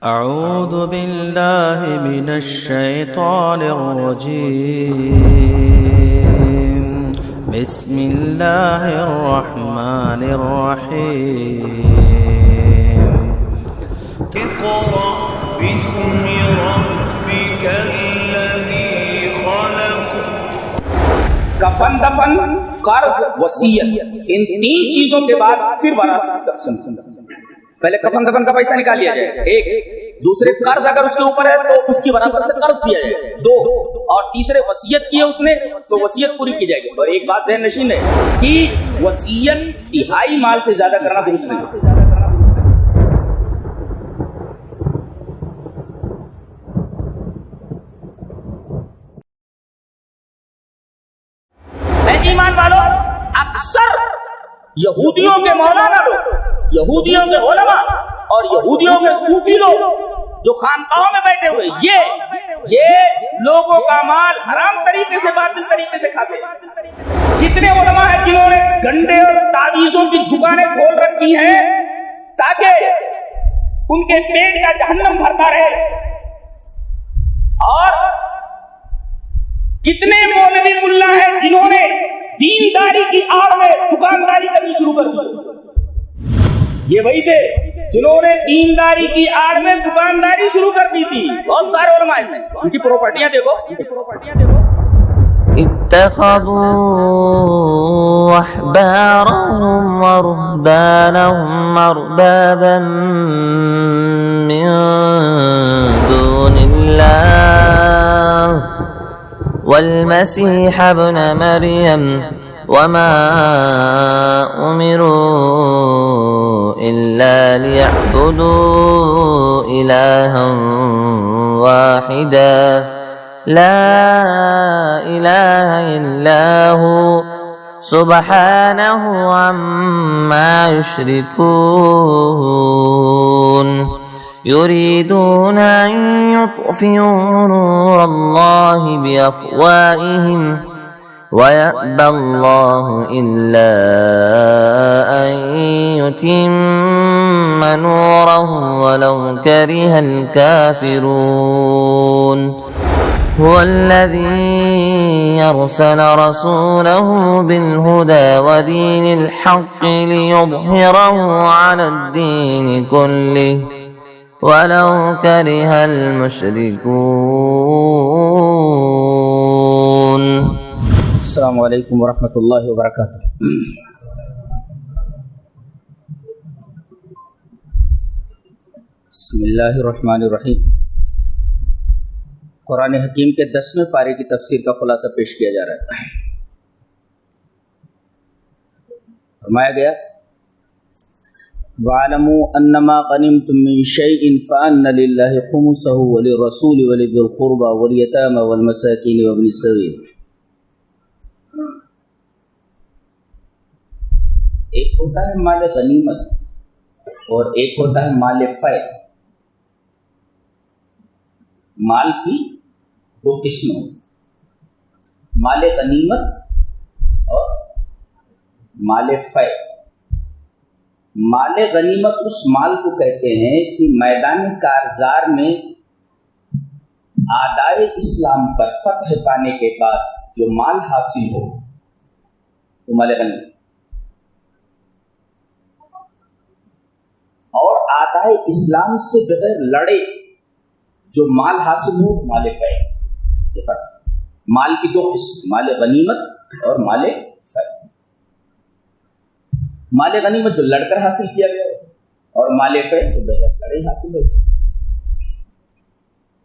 أعوذ بالله من الشيطان الرجيم. بسم الله الرحمن الرحيم. اقرأ باسم ربك الذي خلق. کفن دفن قرض وصیت، ان تین چیزوں کے بعد پھر وراثت تقسیم. پہلے کفن دفن کا پیسہ نکال لیا جائے، ایک. دوسرے قرض اگر اس کے اوپر ہے تو اس کی وراثت سے قرض دیا جائے، دو. اور تیسرے وصیت کی ہے اس نے تو وصیت پوری کی جائے گی. اور ایک بات ذہن نشین ہے کہ وصیت تہائی مال سے زیادہ کرنا درست نہیں. ایمان والو، اکثر یہودیوں کے مولانا لوگ، یہودیوں کے علماء اور یہودیوں کے صوفی لوگ جو خانقاہوں میں بیٹھے ہوئے یہ لوگوں کا مال حرام طریقے سے، باطل طریقے سے کھاتے ہیں. کتنے علماء ہیں جنہوں نے گنڈے اور تعویذوں کی دکانیں کھول رکھی ہیں تاکہ ان کے پیٹ کا جہنم بھرتا رہے. اور کتنے مولوی ملا ہیں جنہوں نے دینداری کی آڑ میں دکانداری کرنی شروع کر دی. یہ وہی تھے جنہوں نے دینداری کی آڑ میں دکانداری شروع کر دی تھی. بہت سارے علماء ایسے ہیں، ان کی پراپرٹیاں دیکھو. اتخذوا احبارهم ورهبانهم اربابا من دون الله والمسيح ابن مريم وما أمروا إلا ليعبدوا إلها واحدا لا إله إلا هو سبحانه عما يشركون يريدون أن يطفئوا نور الله بأفواههم ويأبى الله إلا أن يتم نوره ولو كره الكافرون هو الذي أرسل رسوله بالهدى ودين الحق ليظهره على الدين كله وَلَوْ كَرِهَ الْمُشْرِكُونَ. السلام علیکم ورحمۃ اللہ وبرکاتہ. بسم اللہ الرحمن الرحیم. قرآن حکیم کے 10ویں پارے کی تفسیر کا خلاصہ پیش کیا جا رہا ہے. فرمایا گیا وَاعْلَمُوا أَنَّمَا غَنِمْتُم مِّن شَيْءٍ فَأَنَّ لِلَّهِ خُمُسَهُ وَلِلرَّسُولِ وَلِذِي الْقُرْبَى وَالْيَتَامَى وَالْمَسَاكِينِ وَابْنِ السَّبِيلِ. ایک ہوتا ہے مال غنیمت اور ایک ہوتا ہے مال فیء. مال کی دو قسمیں، مال غنیمت اور مال فیء. مال غنیمت اس مال کو کہتے ہیں کہ میدان کارزار میں اعدائے اسلام پر فتح پانے کے بعد جو مال حاصل ہو وہ مال غنیمت، اور اعدائے اسلام سے بغیر لڑے جو مال حاصل ہو مال فیء. یہ فرق. مال کی دو قسم، مال غنیمت اور مال فیء. مال غنیمت جو لڑ کر حاصل کیا گیا اور مال فیء جو بغیر لڑے حاصل ہو.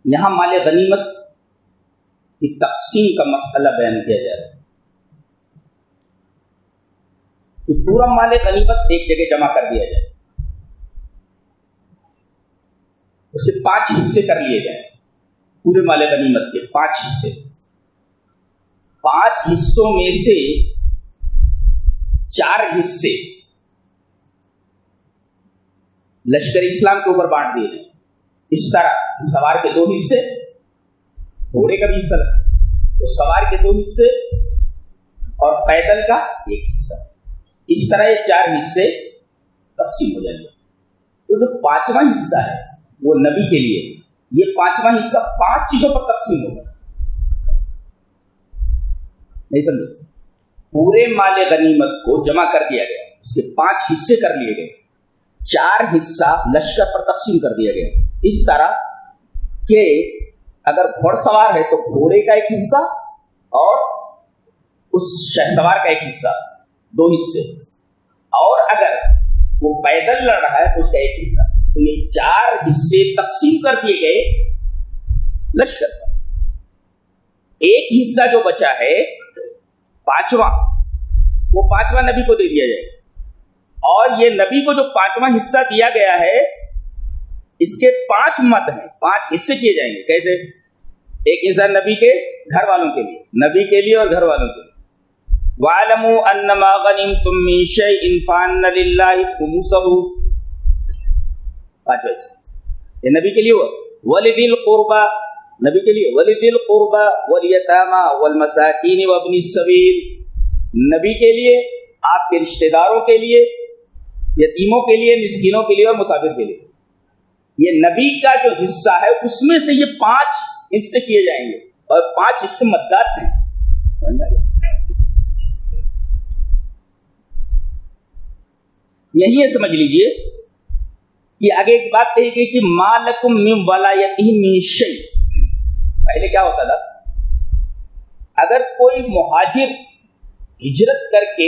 یہاں مال غنیمت کی تقسیم کا مسئلہ بیان کیا جا رہا ہے. تو پورا مال غنیمت ایک جگہ جمع کر دیا جائے، اس کے 5 حصے کر لیے جائیں. پورے مال غنیمت کے 5 حصے. 5 حصوں میں سے 4 حصے لشکر اسلام کے اوپر بانٹ دیے جائیں. اس طرح سوار کے 2 حصے، گھوڑے کا بھی حصہ لگتا ہے تو سوار کے 2 حصے اور پیدل کا 1 حصہ. اس طرح یہ 4 حصے تقسیم ہو جائیں گے. تو جو 5واں حصہ ہے وہ نبی کے لیے یہ پانچواں حصہ 5 چیزوں پر تقسیم ہوگا. نہیں سمجھے؟ پورے مال غنیمت کو جمع کر دیا گیا, اس کے 5 حصے کر لیے گئے, 4 حصہ لشکر پر تقسیم کر دیا گیا, اس طرح کہ اگر گھوڑ سوار ہے تو گھوڑے کا ایک حصہ اور اس شہ سوار کا ایک حصہ, 2 حصے, اور اگر وہ پیدل لڑ رہا ہے تو اس کا ایک حصہ. تو یہ 4 حصے تقسیم کر دیے گئے لشکر پر. ایک حصہ جو بچا ہے 5واں, وہ 5واں نبی کو دے دیا جائے گا. اور یہ نبی کو جو 5واں حصہ دیا گیا ہے اس کے 5 مد ہیں, 5 حصے کیے جائیں گے. کیسے؟ ایک حصہ نبی کے گھر والوں کے لیے, نبی کے لیے اور گھر والوں کے لیے. وَاعْلَمُوا أَنَّمَا غَنِمْتُم مِّن شَيْءٍ فَأَنَّ لِلَّهِ خُمُسَهُ. 5 ویسے یہ نبی کے لیے ہوا. وَلِذِي الْقُرْبَى, نبی کے لیے وَلِذِي الْقُرْبَى وَالْيَتَامَى وَالْمَسَاكِينِ وَابْنِ السَّبِيلِ, نبی کے لیے, آپ کے رشتہ داروں کے لیے, یتیموں کے لیے, مسکینوں کے لیے اور مسافر کے لیے. یہ نبی کا جو حصہ ہے اس میں سے یہ 5 حصے کیے جائیں گے اور 5 اس کے مدات ہیں. یہی ہے, سمجھ لیجئے کہ آگے ایک بات کہی گئی کہ ما لکم من ولایتہ من شیء. پہلے کیا ہوتا تھا, اگر کوئی مہاجر ہجرت کر کے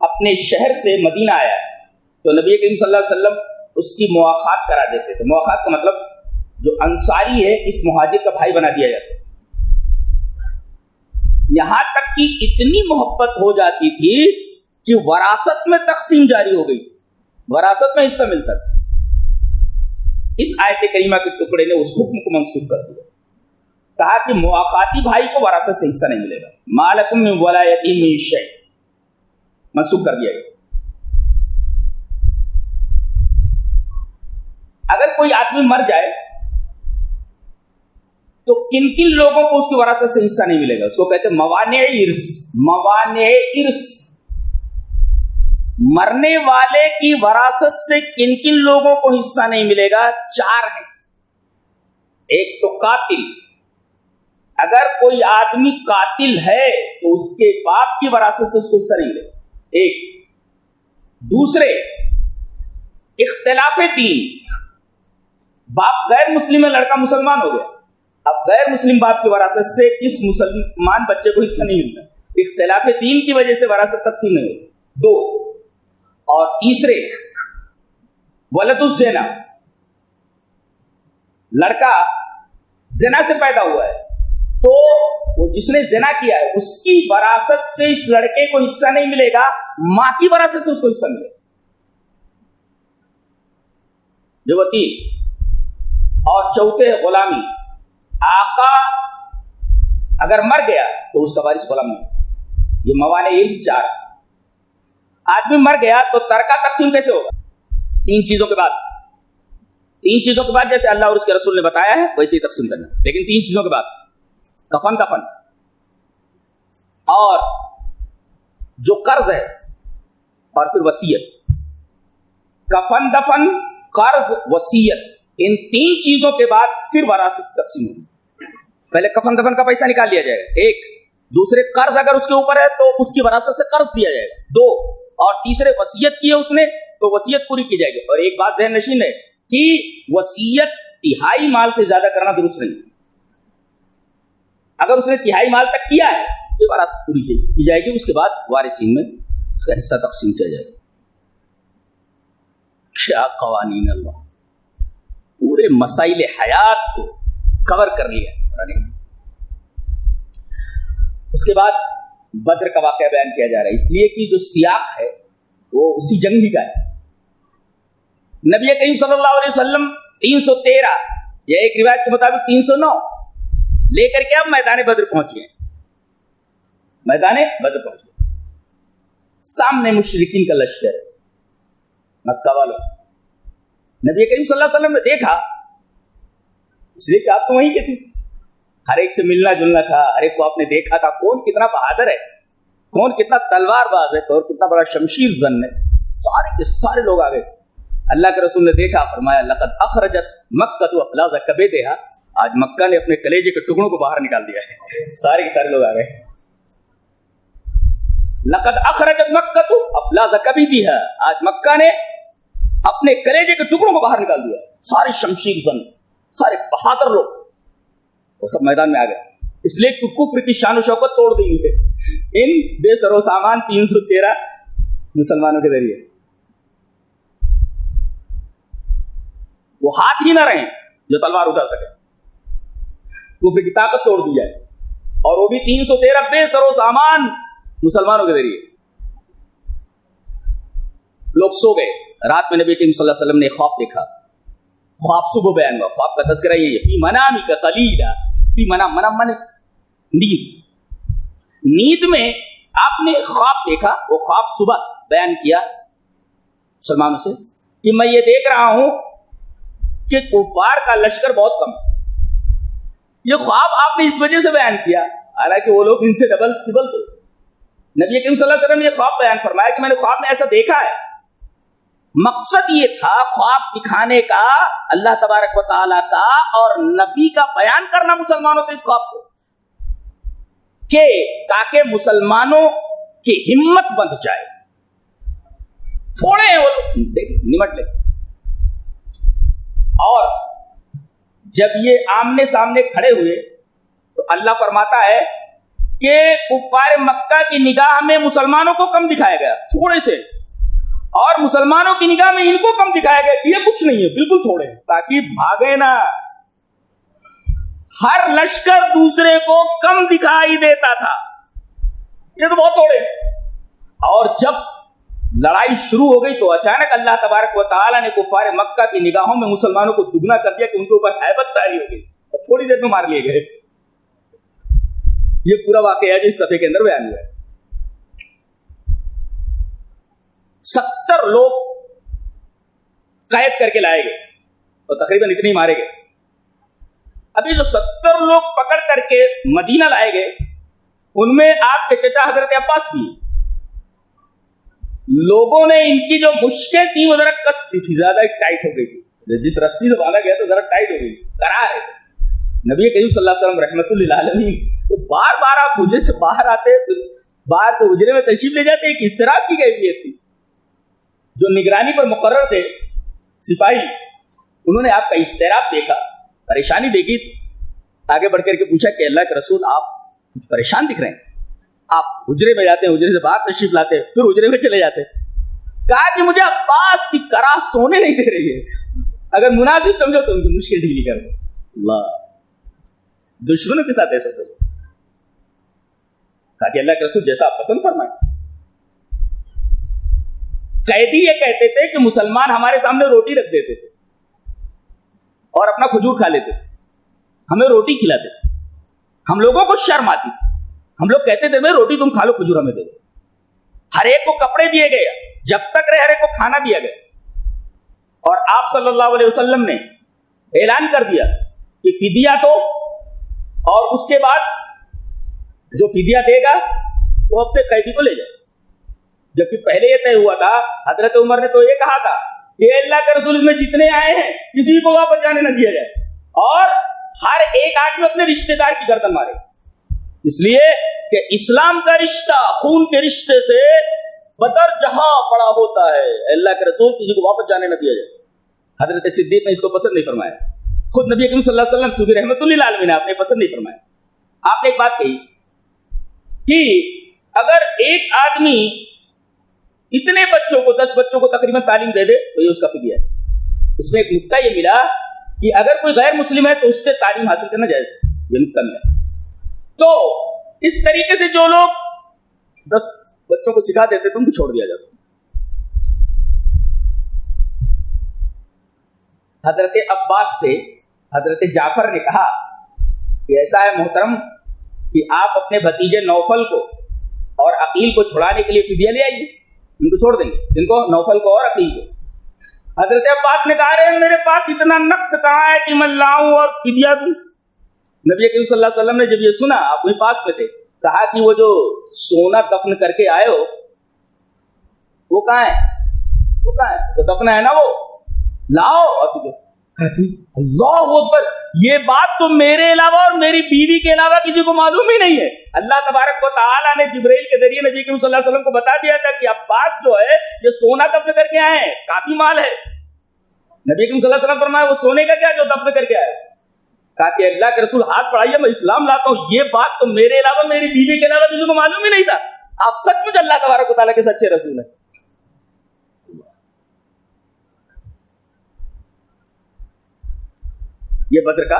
اپنے شہر سے مدینہ آیا تو نبی کریم صلی اللہ علیہ وسلم اس کی مواخات کرا دیتے تھے. مواخات کا مطلب جو انصاری ہے اس مہاجر کا بھائی بنا دیا جاتا ہے. یہاں تک کہ اتنی محبت ہو جاتی تھی کہ وراثت میں تقسیم جاری ہو گئی, وراثت میں حصہ ملتا تھا. اس آیت کریمہ کے ٹکڑے نے اس حکم کو منسوخ کر دیا, کہا کہ مواخاتی بھائی کو وراثت سے حصہ نہیں ملے گا. ما لکم من ولایتہ من شیء منسوخ کر دیا گیا. اگر کوئی آدمی مر جائے تو کن کن لوگوں کو اس کی وراثت سے حصہ نہیں ملے گا؟ اس کو کہتے ہیں موانع ارث. موانع ارث, مرنے والے کی وراثت سے کن کن لوگوں کو حصہ نہیں ملے گا؟ 4 ہیں. ایک تو قاتل, اگر کوئی آدمی قاتل ہے تو اس کے باپ کی وراثت سے اس کو حصہ نہیں ملے گا. ایک. دوسرے, اختلاف دین, باپ غیر مسلم ہے, لڑکا مسلمان ہو گیا, اب غیر مسلم باپ کی وراثت سے کس مسلمان بچے کو حصہ نہیں ملتا, اختلاف دین کی وجہ سے وراثت تقسیم نہیں ہوگی. 2. اور تیسرے, ولد الزنا, لڑکا زنا سے پیدا ہوا ہے تو وہ جس نے زنا کیا ہے اس کی وراثت سے اس لڑکے کو حصہ نہیں ملے گا, ماں کی وراثت سے اس کو حصہ ملے گا. جو وہ 3. اور چوتھے, غلامی. آقا اگر مر گیا تو اس کا وارث غلام نہیں. یہ موانع ارث 4. آدمی مر گیا تو ترکہ تقسیم کیسے ہوگا؟ 3 چیزوں کے بعد. 3 چیزوں کے بعد جیسے اللہ اور اس کے رسول نے بتایا ہے ویسے ہی تقسیم کرنا, لیکن 3 چیزوں کے بعد. کفن اور جو قرض ہے اور پھر وصیت. کفن دفن, قرض, وصیت, ان 3 چیزوں کے بعد پھر وراثت تقسیم ہوگی. پہلے کفن دفن کا پیسہ نکال لیا جائے گا, 1. دوسرے, قرض اگر اس کے اوپر ہے تو اس کی وراثت سے قرض دیا جائے گا, 2. اور تیسرے, وصیت کی ہے اس نے تو وصیت پوری کی جائے گی. اور ایک بات ذہن نشین ہے کہ وصیت 1/3 مال سے زیادہ کرنا درست نہیں. اگر اس نے 1/3 مال تک کیا ہے تو وراثت پوری کی جائے گی, اس کے بعد وارثین میں اس کا حصہ تقسیم کیا جائے گا. کیا قوانین اللہ, پورے مسائل حیات کو کور کر لیا. اس کے بعد بدر کا واقعہ بیان کیا جا رہا ہے, اس لیے کہ جو سیاق ہے وہ اسی جنگ ہی کا ہے. نبی کریم صلی اللہ علیہ وسلم 313 یا ایک روایت کے مطابق 309 لے کر کے اب میدان بدر پہنچ گئے. میدان بدر پہنچ گئے, سامنے مشرکین کا لشکر ہے, مکہ والوں. نبی کریم صلی اللہ علیہ وسلم نے دیکھا, اس لیے کہ آپ تو وہیں کے تھے, ہر ایک سے ملنا جلنا تھا, ہر ایک کو آپ نے دیکھا تھا, کون کتنا بہادر ہے, کون کتنا تلوار باز ہے, اور کتنا بڑا شمشیر زن ہے. سارے کے سارے لوگ آ گئے. اللہ کے رسول نے دیکھا، فرمایا لقد اخرجت مکہ افلاز کبدھا، آج مکہ نے اپنے کلیجے کے ٹکڑوں کو باہر نکال دیا ہے، سارے کے سارے لوگ آ گئے۔ لقد اخرجت مکہ افلاز کبدھا، آج مکہ نے اپنے کلیجے کے ٹکڑوں کو باہر نکال دیا، سارے شمشیر زن، سارے بہادر لوگ وہ سب میدان میں آ گئے، اس لیے کفر کی شان و شوکت توڑ دی ہے ان بے سر و سامان 313 مسلمانوں کے ذریعے۔ وہ ہاتھ ہی نہ رہیں جو تلوار اٹھا سکے، کفر کی طاقت توڑ دی جائے، اور وہ بھی 313 بے سر و سامان مسلمانوں کے ذریعے۔ لوگ سو گئے، رات میں نبی کریم صلی اللہ علیہ وسلم نے خواب دیکھا، خواب صبح بیان ہوا، خواب کا تذکرہ یہ ہے، فی منامک قلیلا، فی منام، منام مانے نیند، نیند میں آپ نے خواب دیکھا، وہ خواب صبح بیان کیا مسلمانوں سے کہ میں یہ دیکھ رہا ہوں کہ کفار کا لشکر بہت کم ہے۔ یہ خواب آپ نے اس وجہ سے بیان کیا، حالانکہ وہ لوگ ان سے ڈبل ٹربل تھے۔ نبی کریم صلی اللہ علیہ وسلم نے یہ خواب بیان فرمایا کہ میں نے خواب میں ایسا دیکھا ہے، مقصد یہ تھا خواب دکھانے کا اللہ تبارک و تعالیٰ کا اور نبی کا بیان کرنا مسلمانوں سے اس خواب کو، کہ تاکہ مسلمانوں کی ہمت بندھ جائے، تھوڑے ہیں وہ لوگ، نمٹ لے۔ اور جب یہ آمنے سامنے کھڑے ہوئے تو اللہ فرماتا ہے کہ کفار مکہ کی نگاہ میں مسلمانوں کو کم دکھایا گیا، تھوڑے سے، اور مسلمانوں کی نگاہ میں ان کو کم دکھایا گیا کہ یہ کچھ نہیں ہے، بالکل تھوڑے ہیں، تاکہ بھاگے نہ۔ ہر لشکر دوسرے کو کم دکھائی دیتا تھا، یہ تو بہت تھوڑے۔ اور جب لڑائی شروع ہو گئی تو اچانک اللہ تبارک و تعالیٰ نے کفار مکہ کی نگاہوں میں مسلمانوں کو دگنا کر دیا کہ ان کے اوپر ہیبت طاری ہو گئی اور تھوڑی دیر میں مار لیے گئے۔ یہ پورا واقعہ جو اس صفحے کے اندر بیان ہوا ہے۔ 70 لوگ قید کر کے لائے گئے اور تقریباً اتنے ہی مارے گئے۔ ابھی جو 70 لوگ پکڑ کر کے مدینہ لائے گئے ان میں آپ کے چچا حضرت عباس بھی، لوگوں نے ان کی جو مشکل تھی وہ ذرا کس دی تھی، زیادہ ٹائٹ ہو گئی تھی، جس رسی سے باندھا گیا تو ذرا ٹائٹ ہو گئی، کرا ہے۔ نبی کریم صلی اللہ علیہ وسلم رحمۃ اللہ علیہ وہ بار بار آپ حجرے سے باہر آتے، باہر سے حجرے میں تشریف لے جاتے، ایک اضطراب کی کیفیت تھی۔ جو نگرانی پر مقرر تھے سپاہی، انہوں نے آپ کا اضطراب دیکھا، پریشانی دیکھی، آگے بڑھ کر کے پوچھا کہ اللہ کے رسول آپ کچھ پریشان دکھ رہے ہیں، آپ حجرے میں جاتے ہیں، حجرے سے باہر تشریف لاتے، پھر حجرے میں چلے جاتے۔ کہا کہ مجھے عباس کی کرا سونے نہیں دے رہی ہے، اگر مناسب سمجھو تو ان کی مشکل ڈھیلی کر دو۔ اللہ، دشمنوں کے ساتھ ایسا سلوک۔ کہا کہ اللہ کے رسول جیسا آپ پسند فرمائیں۔ قیدی یہ کہتے تھے کہ مسلمان ہمارے سامنے روٹی رکھ دیتے تھے اور اپنا کھجور کھا لیتے تھے، ہمیں روٹی کھلاتے تھے، ہم لوگوں کو شرم آتی تھی، ہم لوگ کہتے تھے بھائی روٹی تم کھا لو، کھجور ہمیں دے دو۔ ہر ایک کو کپڑے دیے گئے، جب تک رہے ہر ایک کو کھانا دیا گیا، اور آپ صلی اللہ علیہ وسلم نے اعلان کر دیا کہ فدیہ تو، اور اس کے بعد جو فدیہ دے گا وہ اپنے قیدی کو لے جائے، جبکہ پہلے یہ طے ہوا تھا، حضرت عمر نے تو یہ کہا تھا کہ اللہ کے رسول میں جتنے آئے ہیں کسی کو واپس جانے نہ دیا جائے، اور ہر ایک آدمی اپنے رشتہ دار کی گردن مارے، اس لیے کہ اسلام کا رشتہ خون کے رشتے سے بدر جہاں بڑا ہوتا ہے، اللہ کے رسول کسی کو واپس جانے نہ دیا جائے۔ حضرت صدیق نے اس کو پسند نہیں فرمایا، خود نبی کریم صلی اللہ علیہ وسلم چونکہ رحمت اللہ علیہ نے آپ نے پسند نہیں فرمایا۔ آپ نے ایک بات کہی کہ اگر ایک آدمی اتنے بچوں کو 10 بچوں کو تقریباً تعلیم دے دے تو یہ اس کا فدیہ ہے۔ اس میں ایک نکتہ یہ ملا کہ اگر کوئی غیر مسلم ہے تو اس سے تعلیم حاصل کرنا جائز ہے، یہ نکتہ ملا۔ تو اس طریقے سے جو لوگ 10 بچوں کو سکھا دیتے تو ان کو چھوڑ دیا جاتا۔ حضرت عباس سے حضرت جعفر نے کہا کہ ایسا ہے محترم کہ آپ اپنے بھتیجے نوفل کو اور عقیل کو چھڑانے کے لیے فدیہ لے آئیے، ان کو چھوڑ دیں گے، جن کو نوفل کو اور عقیل کو۔ حضرت عباس نے کہا رہے میرے پاس اتنا نقد کہاں ہے کہ میں لاؤں اور فدیہ دوں۔ نبی کریم صلی اللہ علیہ وسلم نے جب یہ سنا، آپ وہیں پاس پہ تھے، کہا کہ وہ جو سونا دفن کر کے آئے ہو وہ کہاں ہے؟ وہ کہاں ہے؟ تو دفن ہے نا وہ، لاؤ اور کہتی اللہ اکبر، یہ بات تو میرے علاوہ اور میری بیوی کے علاوہ کسی کو معلوم ہی نہیں ہے. اللہ تبارک و تعالیٰ نے جبرائیل کے ذریعے نبی کریم صلی اللہ علیہ وسلم کو بتا دیا تھا کہ عباس جو ہے یہ سونا دفن کر کے آئے ہیں، کافی مال ہے. نبی کریم صلی اللہ علیہ وسلم فرمایا وہ سونے کا کیا جو دفن کر کے آئے. کہا کہ اللہ کے رسول ہاتھ بڑھائیے میں اسلام لاتا ہوں، یہ بات تو میرے علاوہ میری بیوی کے علاوہ کسی کو معلوم ہی نہیں تھا. آپ سچ مچ اللہ تبارک و تعالیٰ کے سچے رسول ہیں. یہ بدر کا.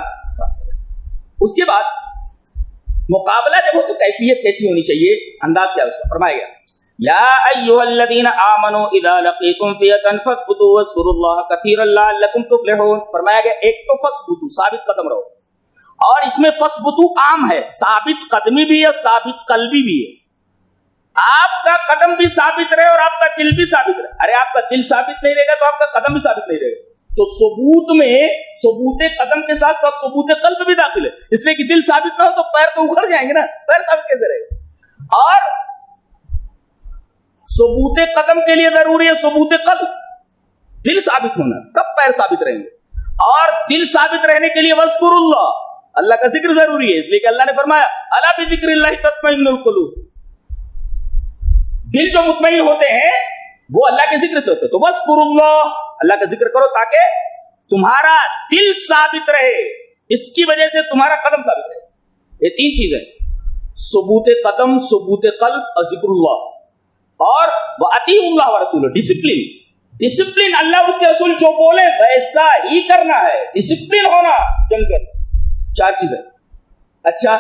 اس کے بعد مقابلہ جب ہو تو کیفیت کیسی ہونی چاہیے، انداز کیا اس کا فرمایا گیا یا ایھا الذین آمنوا اذا لقیتم فئۃ فاثبتوا واذکروا اللہ کثیرا لعلکم تفلحون. فرمایا گیا ایک تو فثبتوا ثابت قدم رہو، اور اس میں فثبتوا عام ہے، ثابت قدمی بھی ہے ثابت قلبی بھی ہے. آپ کا قدم بھی ثابت رہے اور آپ کا دل بھی ثابت رہے. ارے آپ کا دل ثابت نہیں رہے گا تو آپ کا قدم بھی ثابت نہیں رہے گا. تو ثبوت میں ثبوت قدم کے ساتھ ساتھ ثبوت قلب بھی داخل ہے، اس لیے کہ دل ثابت نہ ہو تو پیر تو اکھڑ جائیں گے نا، پیر ثابت کیسے رہے گا. اور ثبوت قدم کے لیے ضروری ہے ثبوت قلب، دل ثابت ہونا، کب پیر ثابت رہیں گے. اور دل ثابت رہنے کے لیے وذکر اللہ، اللہ کا ذکر ضروری ہے، اس لیے کہ اللہ نے فرمایا الا بذکر اللہ تطمئن القلوب. دل جو مطمئن ہوتے ہیں وہ اللہ کے ذکر سے ہوتے ہیں. تو وذکر اللہ، اللہ کا ذکر کرو تاکہ تمہارا دل ثابت رہے، اس کی وجہ سے تمہارا قدم ثابت رہے. یہ تین چیزیں، ثبوت قدم، ثبوت قلب اور ذکر اللہ. اور وَأَطِیعُوا اللَّهَ وَرَسُولَهُ، ڈسپلن. ڈسپلن اللہ اس کے رسول جو بولے ویسا ہی کرنا ہے، ڈسپلن ہونا جنگ کر. چار چیزیں. اچھا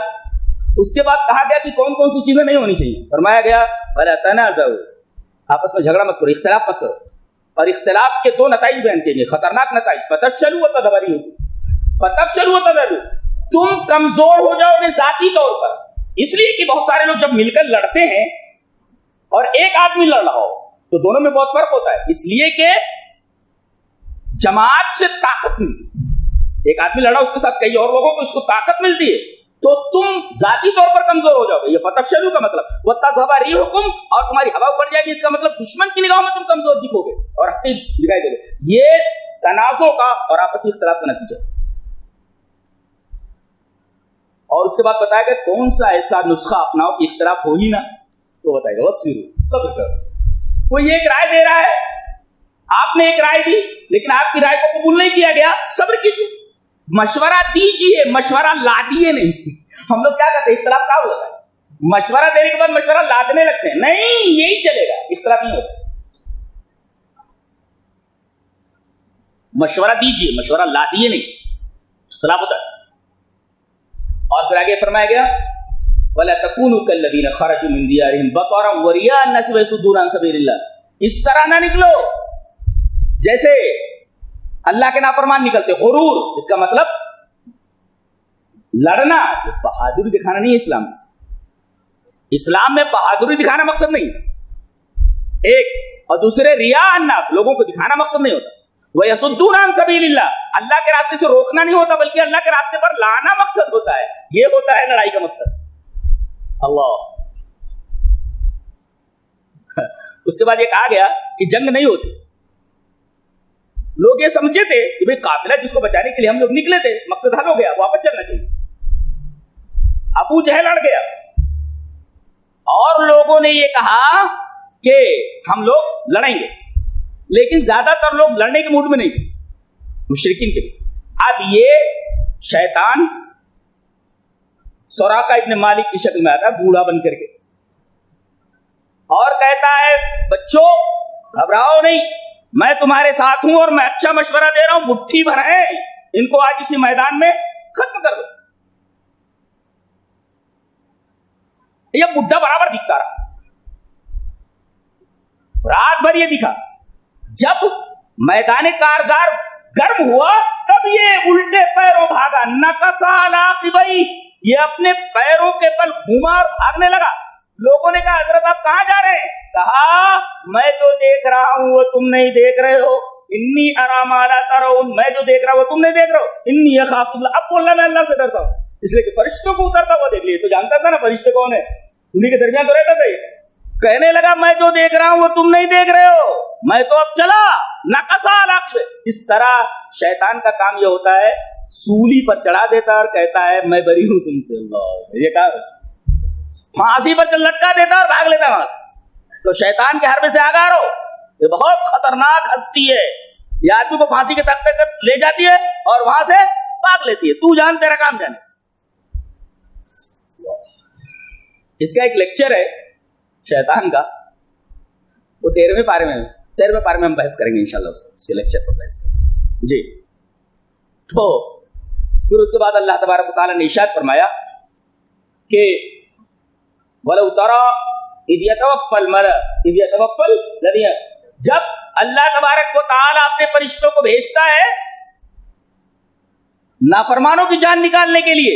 اس کے بعد کہا گیا کہ کون کون سی چیزیں نہیں ہونی چاہیے. فرمایا گیا وَلَا تَنَازَعُوا، آپس میں جھگڑا مت کرو، اختلاف مت کرو. اور اختلاف کے دو نتائج بیان کیے گئے، خطرناک نتائج. فَتَفْشَلُوا وَتَذْهَبَ فَتَفْشَلُوا وَتَذْهَبُوا، تم کمزور ہو جاؤ گے ذاتی طور پر. اس لیے کہ بہت سارے لوگ جب مل کر لڑتے ہیں اور ایک آدمی لڑ رہا ہو تو دونوں میں بہت فرق ہوتا ہے، اس لیے کہ جماعت سے طاقت ملتی ہے. ایک آدمی لڑا اس کے ساتھ کئی اور لوگوں کو، اس کو طاقت ملتی ہے، تو تم ذاتی طور پر کمزور ہو جاؤ گے. یہ فتفشلوا کا مطلب وَتَذْهَبَ رِيحُكُمْ، اور تمہاری ہوا اڑ جائے گی، اس کا مطلب دشمن کی نگاہوں میں تم کمزور دکھو گے اور حقیر دکھائی دو گے. یہ تنازع کا اور آپسی اختلاف کا نتیجہ. اور اس کے بعد بتایا گیا کون سا ایسا نسخہ اپناؤ کہ اختلاف ہو ہی نہ. تو بتائے گا وَاصْبِرُوا، صبر کرو. کوئی ایک رائے دے رہا ہے، آپ نے ایک رائے دی لیکن آپ کی رائے کو قبول نہیں کیا گیا، صبر کیجیے، مشورہ دیجیے، مشورہ لادیے نہیں. ہم لوگ کیا کرتے ہیں، اختلاف کیا ہوتا ہے، مشورہ دینے کے بعد مشورہ لادنے لگتے ہیں. نہیں، یہی چلے گا، اختلاف نہیں ہوتا. مشورہ دیجیے، مشورہ لادیے نہیں، اختلاف ہوتا ہے. اور پھر آگے فرمایا گیا وَلَا تَكُونُوا كَالَّذِينَ خَرَجُوا مِن دِيَارِهِمْ بَطَرًا وَرِئَاءَ النَّاسِ وَيَصُدُّونَ عَن سَبِيلِ اللَّهِ. اس طرح نہ نکلو جیسے اللہ کے نافرمان نکلتے. غرور، اس کا مطلب لڑنا، بہادری دکھانا نہیں ہے. اسلام میں بہادری دکھانا مقصد نہیں ہے ایک، اور دوسرے ریا الناس، لوگوں کو دکھانا مقصد نہیں ہوتا. وَيَصُدُّونَ عَن سَبِيلِ اللَّهِ، اللہ کے راستے سے روکنا نہیں ہوتا بلکہ اللہ کے راستے پر لانا مقصد ہوتا ہے. یہ ہوتا ہے لڑائی کا مقصد. اللہ. اس کے بعد یہ کہا گیا کہ جنگ نہیں ہوتی. لوگ یہ سمجھے تھے کہ بھئی قافلہ جس کو بچانے کے لیے ہم لوگ نکلے تھے، مقصد حل ہو گیا، واپس چلنا چاہیے. ابو جہل لڑ گیا اور لوگوں نے یہ کہا کہ ہم لوگ لڑیں گے، لیکن زیادہ تر لوگ لڑنے کے موڈ میں نہیں تھے، مشرکین کے. اب یہ شیطان سوراقہ ابن مالک کی شکل میں آتا ہے، بوڑھا بن کر کے، اور کہتا ہے بچوں گھبراؤ نہیں، میں تمہارے ساتھ ہوں اور میں اچھا مشورہ دے رہا ہوں، مٹھی بھر ہے، ان کو آج اسی میدان میں ختم کر دو. یہ بڈھا برابر دکھتا رہا، رات بھر یہ دکھا. جب میدان کارزار گرم ہوا تب یہ الٹے پیروں بھاگا. نقص علی عقبیہ، یہ اپنے پیروں کے بل گھوما اور بھاگنے لگا. لوگوں نے کہا حضرت آپ کہاں جا رہے ہیں؟ کہا میں جو دیکھ رہا ہوں وہ تم نہیں دیکھ رہے ہو. انی اری ما لا ترون، میں جو دیکھ رہا ہوں وہ تم نہیں دیکھ رہے ہو. انی اخاف اللہ، اب بولنا میں اللہ سے ڈرتا ہوں، اس لیے کہ فرشتوں کو اترتا ہوا دیکھ لیے تو جانتا تھا نا فرشتے کون ہے، انہیں کے درمیان تو رہتا تھا. کہنے لگا میں جو دیکھ رہا ہوں وہ تم نہیں دیکھ رہے ہو، میں تو اب چلا نقصا علاقے. اس طرح شیطان کا کام یہ ہوتا ہے سولی پر چڑھا دیتا اور کہتا ہے میں بری ہوں تم سے. اللہ یہ کہا پھانسی پر لٹکا دیتا اور بھاگ لیتا وہاں سے. تو شیطان کے حربے سے آگاہ رہو. یہ بہت خطرناک ہستی ہے. یہ آدمی کو پھانسی کے تختے پر لے جاتی ہے اور وہاں سے بھاگ لیتی ہے. تو جان تیرا کام جانے. اس کا ایک لیکچر ہے شیطان کا, وہ 13ویں پارے میں ہم بحث کریں گے انشاءاللہ. اس کے لیکچر پر بحث کریں گے جی. تو پھر اس کے بعد اللہ تبارک و تعالیٰ نے ارشاد فرمایا کہ وَلَوْ تَرَىٰ إِذْ يَتَوَفَّى الَّذِينَ, جب اللہ تبارک و تعالیٰ اپنے فرشتوں کو بھیجتا ہے نافرمانوں کی جان نکالنے کے لیے,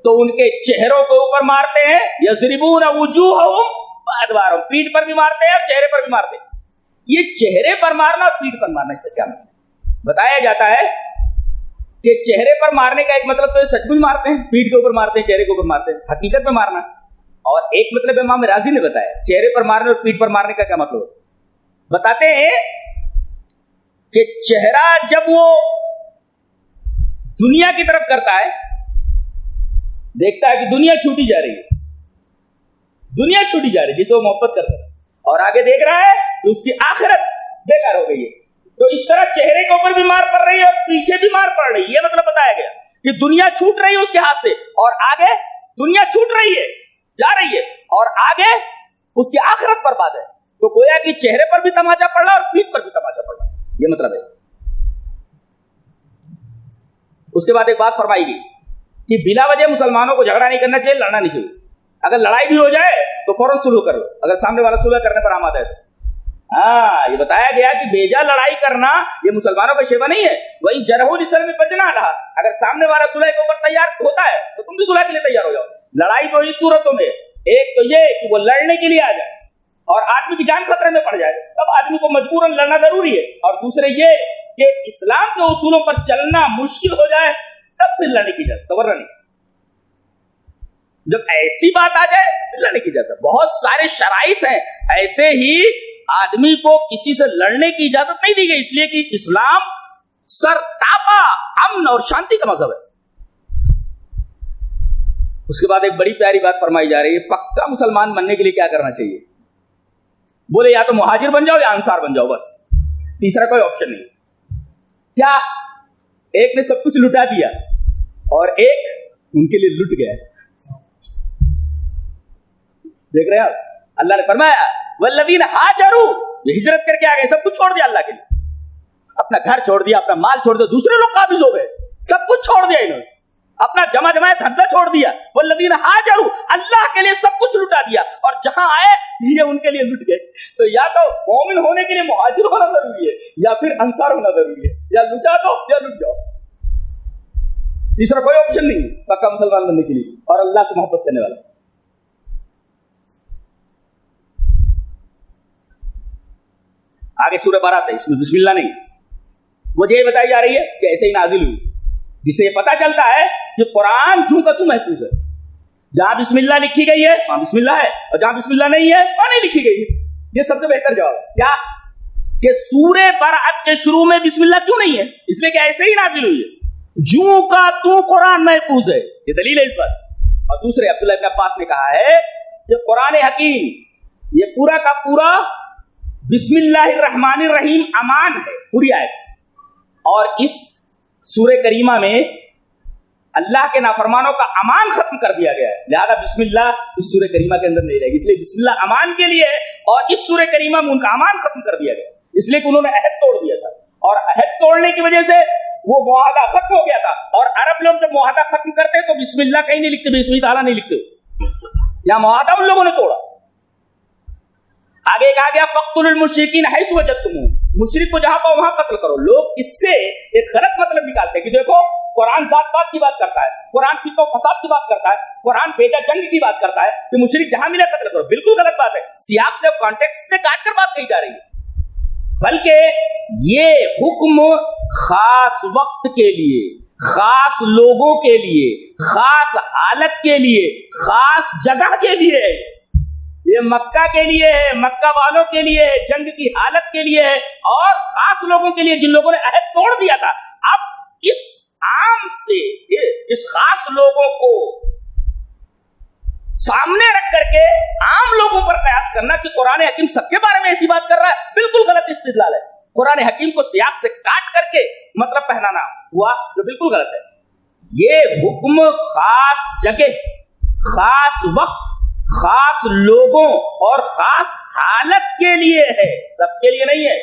تو ان کے چہروں کے اوپر مارتے ہیں. یضربون وجوہہم وادبارہم, پیٹھ پر بھی مارتے ہیں اور چہرے پر بھی مارتے ہیں. یہ چہرے پر مارنا اور پیٹھ پر مارنا اس سے کیا مطلب؟ بتایا جاتا ہے کہ چہرے پر مارنے کا ایک مطلب تو سچ میں مارتے ہیں, پیٹھ کے اوپر مارتے ہیں, چہرے کے اوپر مارتے ہیں, حقیقت میں مارنا. اور ایک مطلب امام رازی نے بتایا چہرے پر مارنے اور پیٹھ پر مارنے کا کیا مطلب. بتاتے ہیں کہ چہرہ جب وہ دنیا کی طرف کرتا ہے, دیکھتا ہے کہ دنیا چھوٹی جا رہی ہے, دنیا چھوٹی جا رہی ہے جسے وہ محبت کرتا ہے, اور آگے دیکھ رہا ہے کہ اس کی آخرت بیکار ہو گئی ہے. تو اس طرح چہرے کے اوپر بھی مار پڑ رہی ہے اور پیچھے بھی مار پڑ رہی ہے. یہ مطلب بتایا گیا کہ دنیا چھوٹ رہی ہے اس کے ہاتھ سے, اور آگے دنیا چھوٹ رہی ہے, جا رہی ہے, اور آگے اس کی آخرت برباد ہے. تو گویا کہ چہرے پر بھی تماچا پڑ رہا اور پیٹھ پر بھی تماچا پڑ رہا. یہ مطلب ہے. اس کے بعد ایک بات فرمائی گئی کہ بلا وجہ مسلمانوں کو جھگڑا نہیں کرنا چاہیے, لڑنا نہیں چاہیے. اگر لڑائی بھی ہو جائے تو فوراً سلوح کر لو اگر سامنے والا سلوح کرنے پر آمادہ ہے تو. ہاں یہ بتایا گیا کہ بیجا لڑائی کرنا یہ مسلمانوں کا شیوا نہیں ہے. وہی جرح الاسلام میں فجنا رہا, اگر سامنے والا صلح کے اوپر تیار ہوتا ہے تو تم بھی صلح کے لیے تیار ہو جاؤ. لڑائی تو اس صورتوں میں ایک تو یہ کہ وہ لڑنے کے لیے آ جائے اور آدمی کی جان خطرے میں پڑ جائے, تب آدمی کو مجبوراً لڑنا ضروری ہے. اور دوسرے یہ کہ اسلام کے اصولوں پر چلنا مشکل ہو جائے تب پھر لڑنے کی اجازت, تورا نہیں. جب ایسی بات آ جائے پھر لڑنے کی اجازت. بہت سارے شرائط ہیں ایسے ہی آدمی کو کسی سے لڑنے کی اجازت نہیں دی گئی, اس لیے کہ اسلام سر تاپا امن اور شانتی کا مذہب ہے. اس کے بعد ایک بڑی پیاری بات فرمائی جا رہی ہے, پکا مسلمان بننے کے لیے کیا کرنا چاہیے. بولے یا تو مہاجر بن جاؤ یا انصار بن جاؤ, بس تیسرا کوئی آپشن نہیں. کیا ایک نے سب کچھ لٹا دیا اور ایک ان کے لیے لٹ گیا. دیکھ رہے ہیں آپ, اللہ نے فرمایا والذین ہاجروا, یہ ہجرت کر کے آ گئے, سب کچھ چھوڑ دیا اللہ کے لیے, اپنا گھر چھوڑ دیا, اپنا مال چھوڑ دیا, دوسرے لوگ قابض ہو گئے, سب کچھ چھوڑ دیا انہوں نے, اپنا جمع دھندا چھوڑ دیا. والذین ہاجروا, اللہ کے لیے سب کچھ لٹا دیا, اور جہاں آئے یہ ان کے لیے لٹ گئے. تو یا تو مومن ہونے کے لیے مہاجر ہونا ضروری ہے یا پھر انصار ہونا ضروری ہے, یا لٹا دو یا لٹ جاؤ. تیسرا کوئی آپشن نہیں پکا مسلمان بننے کے لیے اور اللہ سے محبت کرنے والا. آگے سورہ بارات ہے, اس میں بسم اللہ نہیں, وجہ یہ بتائی جا رہی ہے کہ ایسے ہی نازل ہوئی, جسے یہ پتا چلتا ہے کہ قرآن جوں کا تو محفوظ ہے. جہاں بسم اللہ لکھی گئی ہے وہاں بسم اللہ ہے, اور جہاں بسم اللہ نہیں ہے وہاں نہیں لکھی گئی ہے. یہ سب سے بہتر جواب ہے. کیا کہ سورہ بارات کے شروع میں بسم اللہ کیوں نہیں ہے, اس لیے کہ ایسے ہی نازل ہوئی ہے, جوں کا تو قرآن محفوظ ہے. یہ دلیل ہے اس پر. اور دوسرے عبداللہ ابن عباس نے کہا ہے کہ قرآن حکیم یہ پورا کا پورا بسم اللہ الرحمن الرحیم امان ہے, پوری آیت. اور اس سورہ کریمہ میں اللہ کے نافرمانوں کا امان ختم کر دیا گیا ہے, لہذا بسم اللہ اس سورہ کریمہ کے اندر نہیں رہے گی. اس لیے بسم اللہ امان کے لیے ہے, اور اس سورہ کریمہ میں ان کا امان ختم کر دیا گیا, اس لیے کہ انہوں نے عہد توڑ دیا تھا, اور عہد توڑنے کی وجہ سے وہ معاہدہ ختم ہو گیا تھا. اور عرب لوگ جب معاہدہ ختم کرتے تو بسم اللہ کہیں نہیں لکھتے, بسم اللہ نہیں لکھتے, یا معاہدہ ان لوگوں نے توڑا. آگے کہا گیا فقتلوا المشرکین حیث وجدتموہم, مشرک کو جہاں پاؤ وہاں قتل کرو. لوگ اس سے ایک غلط مطلب نکالتے ہیں کہ دیکھو قرآن ذات پات کی بات کرتا ہے, قرآن فتنہ و فساد کی بات کرتا ہے, قرآن بیجا جنگ کی بات کرتا ہے, کہ مشرک جہاں ملے قتل کرو. بالکل غلط بات ہے, سیاق سے کانٹیکسٹ سے کاٹ کر بات کہی جا رہی ہے. بلکہ یہ حکم خاص وقت کے لیے, خاص لوگوں کے لیے, خاص حالت کے لیے, خاص جگہ کے لیے, یہ مکہ کے لیے ہے، مکہ والوں کے لیے ہے، جنگ کی حالت کے لیے ہے، اور خاص لوگوں کے لیے جن لوگوں نے عہد توڑ دیا تھا۔ اب اس عام سے اس خاص لوگوں کو سامنے رکھ کر کے عام لوگوں پر قیاس کرنا کہ قرآن حکیم سب کے بارے میں ایسی بات کر رہا ہے، بالکل غلط استدلال ہے۔ قرآن حکیم کو سیاق سے کاٹ کر کے مطلب پہنانا ہوا جو بالکل غلط ہے۔ یہ حکم خاص جگہ، خاص وقت، خاص لوگوں اور خاص حالت کے لیے ہے، سب کے لیے نہیں ہے۔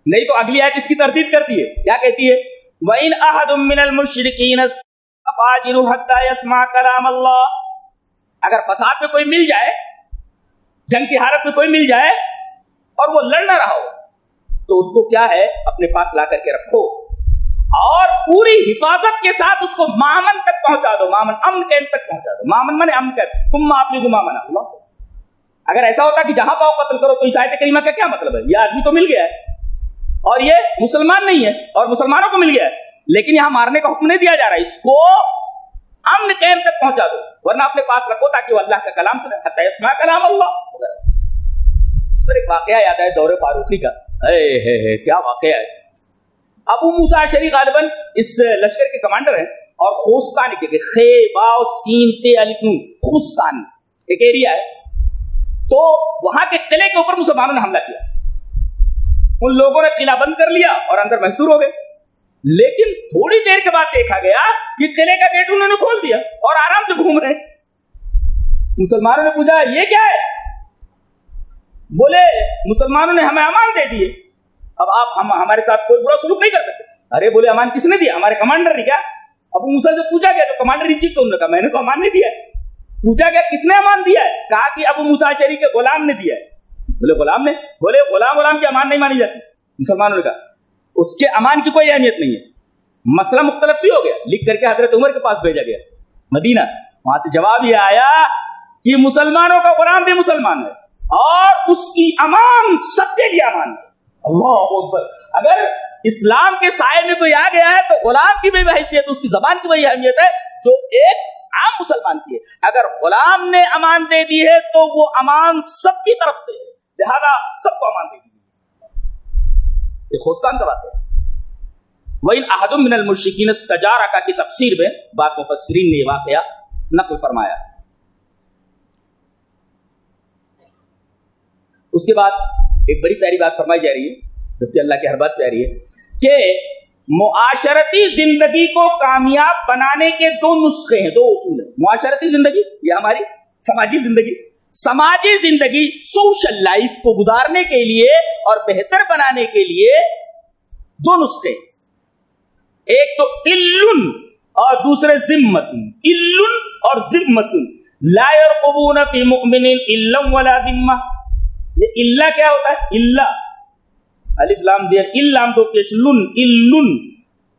نہیں تو اگلی آیت اس کی تردید کرتی ہے، کیا کہتی ہے؟ وَإِنْ أَحَدٌ مِّنَ الْمُشْرِكِينَ فَاجِرُوا حَتَّى يَسْمَعَ كَلَامَ اللَّهِ، اگر فساد میں کوئی مل جائے، جنگ کی حالت میں کوئی مل جائے اور وہ لڑ نہ رہا ہو تو اس کو کیا ہے اپنے پاس لا کر کے رکھو اور پوری حفاظت کے ساتھ اس کو مامن تک پہنچا دو، مامن امن کیمپ تک پہنچا دو، مامن مانے امن کیمپ، ثم ابلغوا ما من اللہ۔ اگر ایسا ہوتا کہ جہاں پاؤ قتل کرو تو اس آیت کریمہ کا کیا مطلب ہے؟ یہ آدمی تو مل گیا ہے اور یہ مسلمان نہیں ہے اور مسلمانوں کو مل گیا ہے، لیکن یہاں مارنے کا حکم نہیں دیا جا رہا ہے، اس کو امن کیمپ تک پہنچا دو ورنہ اپنے پاس رکھو تاکہ وہ اللہ کا کلام سنے، حتی یسمع کلام اللہ۔ اس پر ایک واقعہ یاد ہے دور فاروقی کا، کیا واقعہ ہے۔ ابو موسیٰ اشعری غالباً اس لشکر کے کمانڈر ہیں اور خوستان کے خے باؤ سین تے الف نون، خوستان ایک ایریا ہے، تو وہاں کے قلعے کے اوپر مسلمانوں نے حملہ کیا، ان لوگوں نے قلعہ بند کر لیا اور اندر محصور ہو گئے، لیکن تھوڑی دیر کے بعد دیکھا گیا کہ قلعے کا گیٹ انہوں نے کھول دیا اور آرام سے گھوم رہے ہیں۔ مسلمانوں نے پوچھا یہ کیا ہے؟ بولے مسلمانوں نے ہمیں امان دے دیے، اب آپ ہمارے ساتھ کوئی برا سلوک نہیں کر سکتے۔ ارے بولے امان کس نے دیا؟ ہمارے کمانڈر نے۔ کیا؟ ابو موسیٰ سے پوچھا گیا تو کمانڈر ان چیف تو انہوں نے کہا میں نے تو امان نہیں دیا ہے۔ پوچھا گیا کس نے امان دیا ہے؟ کہا کہ ابو موسیٰ اشعری کے غلام نے دیا ہے۔ بولے غلام نے؟ بولے غلام کی امان نہیں مانی جاتی۔ مسلمانوں نے کہا اس کے امان کی کوئی اہمیت نہیں ہے، مسئلہ مختلف بھی ہو گیا، لکھ کر کے حضرت عمر کے پاس بھیجا گیا مدینہ، وہاں سے جواب یہ آیا کہ مسلمانوں کا غلام بھی مسلمان ہے اور اس کی امان سب کے لیے امان ہے۔ اللہ اکبر! اگر اسلام کے سائے میں کوئی آ گیا ہے تو غلام کی بھی حیثیت، اس کی زبان کی وہی اہمیت ہے جو ایک عام مسلمان کی ہے۔ اگر غلام نے امان دے دی ہے تو وہ امان سب کی طرف سے ہے، لہذا سب کو امان دے دی۔ یہ خوستان کا بات ہے۔ وَإِنْ أَحَدٌ مِّنَ الْمُشْرِكِينَ اسْتَجَارَكَ کی تفسیر میں بعض مفسرین نے یہ واقعہ نقل فرمایا۔ اس کے بعد ایک بڑی پیاری بات فرمائی جا رہی ہے، جبکہ اللہ کی ہر بات پیاری ہے، کہ معاشرتی زندگی کو کامیاب بنانے کے دو نسخے ہیں، دو اصول ہیں۔ معاشرتی زندگی یہ ہماری سماجی زندگی، سماجی زندگی سوشل لائف کو گزارنے کے لیے اور بہتر بنانے کے لیے دو نسخے، ایک تو علن اور دوسرے ذمتن۔ علن اور ذمتن، لا يرقبون فی مؤمن الا ولا ذمہ۔ یہ الا کیا ہوتا ہے؟ الا الف لام دیر لام دو پیش لن، علن،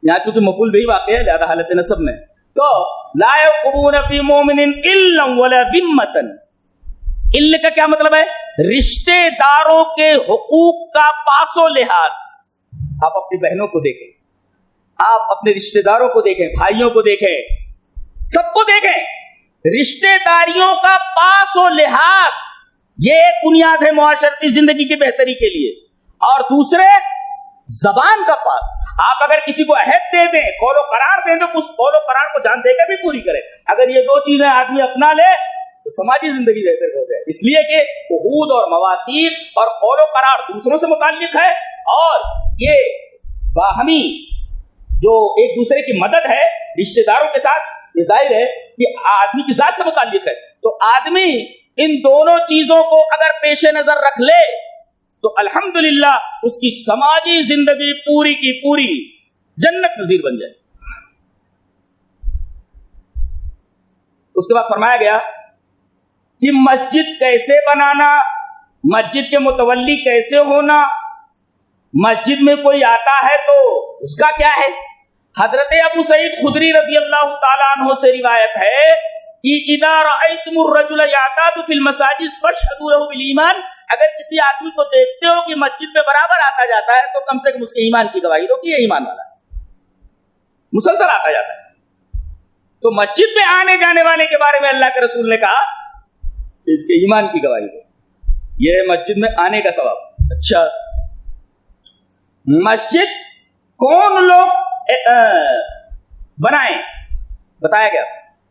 یہاں چونکہ مفعول بھی واقع ہے لہذا حالت نصب میں، تو لا يرقبون فی مؤمن الا ولا ذمۃ۔ علم کا کیا مطلب ہے؟ رشتے داروں کے حقوق کا پاس و لحاظ۔ آپ اپنی بہنوں کو دیکھیں، آپ اپنے رشتے داروں کو دیکھیں، بھائیوں کو دیکھیں، سب کو دیکھیں، رشتے داریوں کا پاس و لحاظ یہ ایک بنیاد ہے معاشرتی زندگی کی بہتری کے لیے۔ اور دوسرے زبان کا پاس، آپ اگر کسی کو عہد دے دیں، قول و قرار دیں تو اس قول و قرار کو جان دے کر بھی پوری کریں۔ اگر یہ دو چیزیں آدمی اپنا لے تو سماجی زندگی بہتر ہو جائے، اس لیے کہ عہود اور مواثیق اور قول و قرار دوسروں سے متعلق ہے، اور یہ باہمی جو ایک دوسرے کی مدد ہے رشتہ داروں کے ساتھ، یہ ظاہر ہے کہ آدمی کی ذات سے متعلق ہے۔ تو آدمی ان دونوں چیزوں کو اگر پیش نظر رکھ لے تو الحمدللہ اس کی سماجی زندگی پوری کی پوری جنت نظیر بن جائے۔ اس کے بعد فرمایا گیا کہ مسجد کیسے بنانا، مسجد کے متولی کیسے ہونا، مسجد میں کوئی آتا ہے تو اس کا کیا ہے۔ حضرت ابو سعید خدری رضی اللہ تعالیٰ عنہ سے روایت ہے کہ اذا رأيتم الرجل يعتاد في المساجد فاشهدوا له بالایمان، اگر کسی آدمی کو دیکھتے ہو کہ مسجد میں برابر آتا جاتا ہے تو کم سے کم اس کے ایمان کی گواہی دو کہ یہ ایمان والا ہے، مسلسل آتا جاتا ہے۔ تو مسجد میں آنے جانے والے کے بارے میں اللہ کے رسول نے کہا اس کے ایمان کی گواہی دے. یہ ہے مسجد میں آنے کا ثواب. اچھا مسجد کون لوگ بنائیں؟ بتایا گیا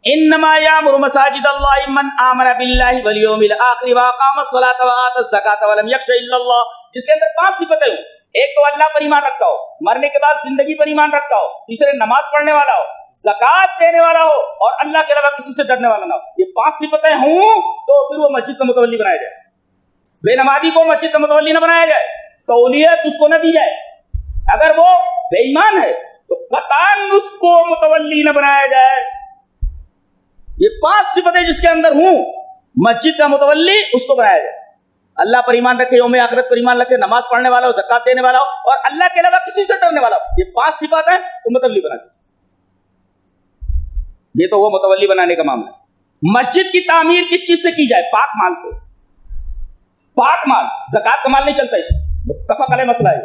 انما یامر مساجد اللہ من آمن باللہ والیوم الآخر واقام الصلاۃ وآتى الزکاۃ ولم یخش الا اللہ. جس کے اندر 5 صفتیں ہوں. ایک تو اللہ پر ایمان رکھتا ہو, مرنے کے بعد زندگی پر ایمان رکھتا ہو. تیسرے نماز پڑھنے والا ہو, زکات دینے والا ہو, اور اللہ کے علاوہ کسی سے ڈرنے والا نہ ہو. یہ 5 صفتیں ہوں تو پھر وہ مسجد کا متولی بنایا جائے. بے نمازی کو مسجد کا متولی نہ بنایا جائے, تولیت اس کو نہ دی جائے. اگر وہ بے ایمان ہے تو قطعاً اس کو متولی نہ بنایا جائے. یہ 5 صفتیں جس کے اندر ہوں مسجد کا متولی اس کو بنایا جائے. اللہ پر ایمان رکھے, یوم آخرت پر ایمان رکھے, نماز پڑھنے والا ہو, زکات دینے والا ہو, اور اللہ کے علاوہ کسی سے ڈرنے والا ہو. یہ 5 صفات ہیں تو متولی بنا دیں. یہ تو وہ متولی بنانے کا معاملہ ہے. مسجد کی تعمیر کس چیز سے کی جائے؟ پاک مال سے. پاک مال, زکات کا مال نہیں چلتا. اس متفق علیہ مسئلہ ہے.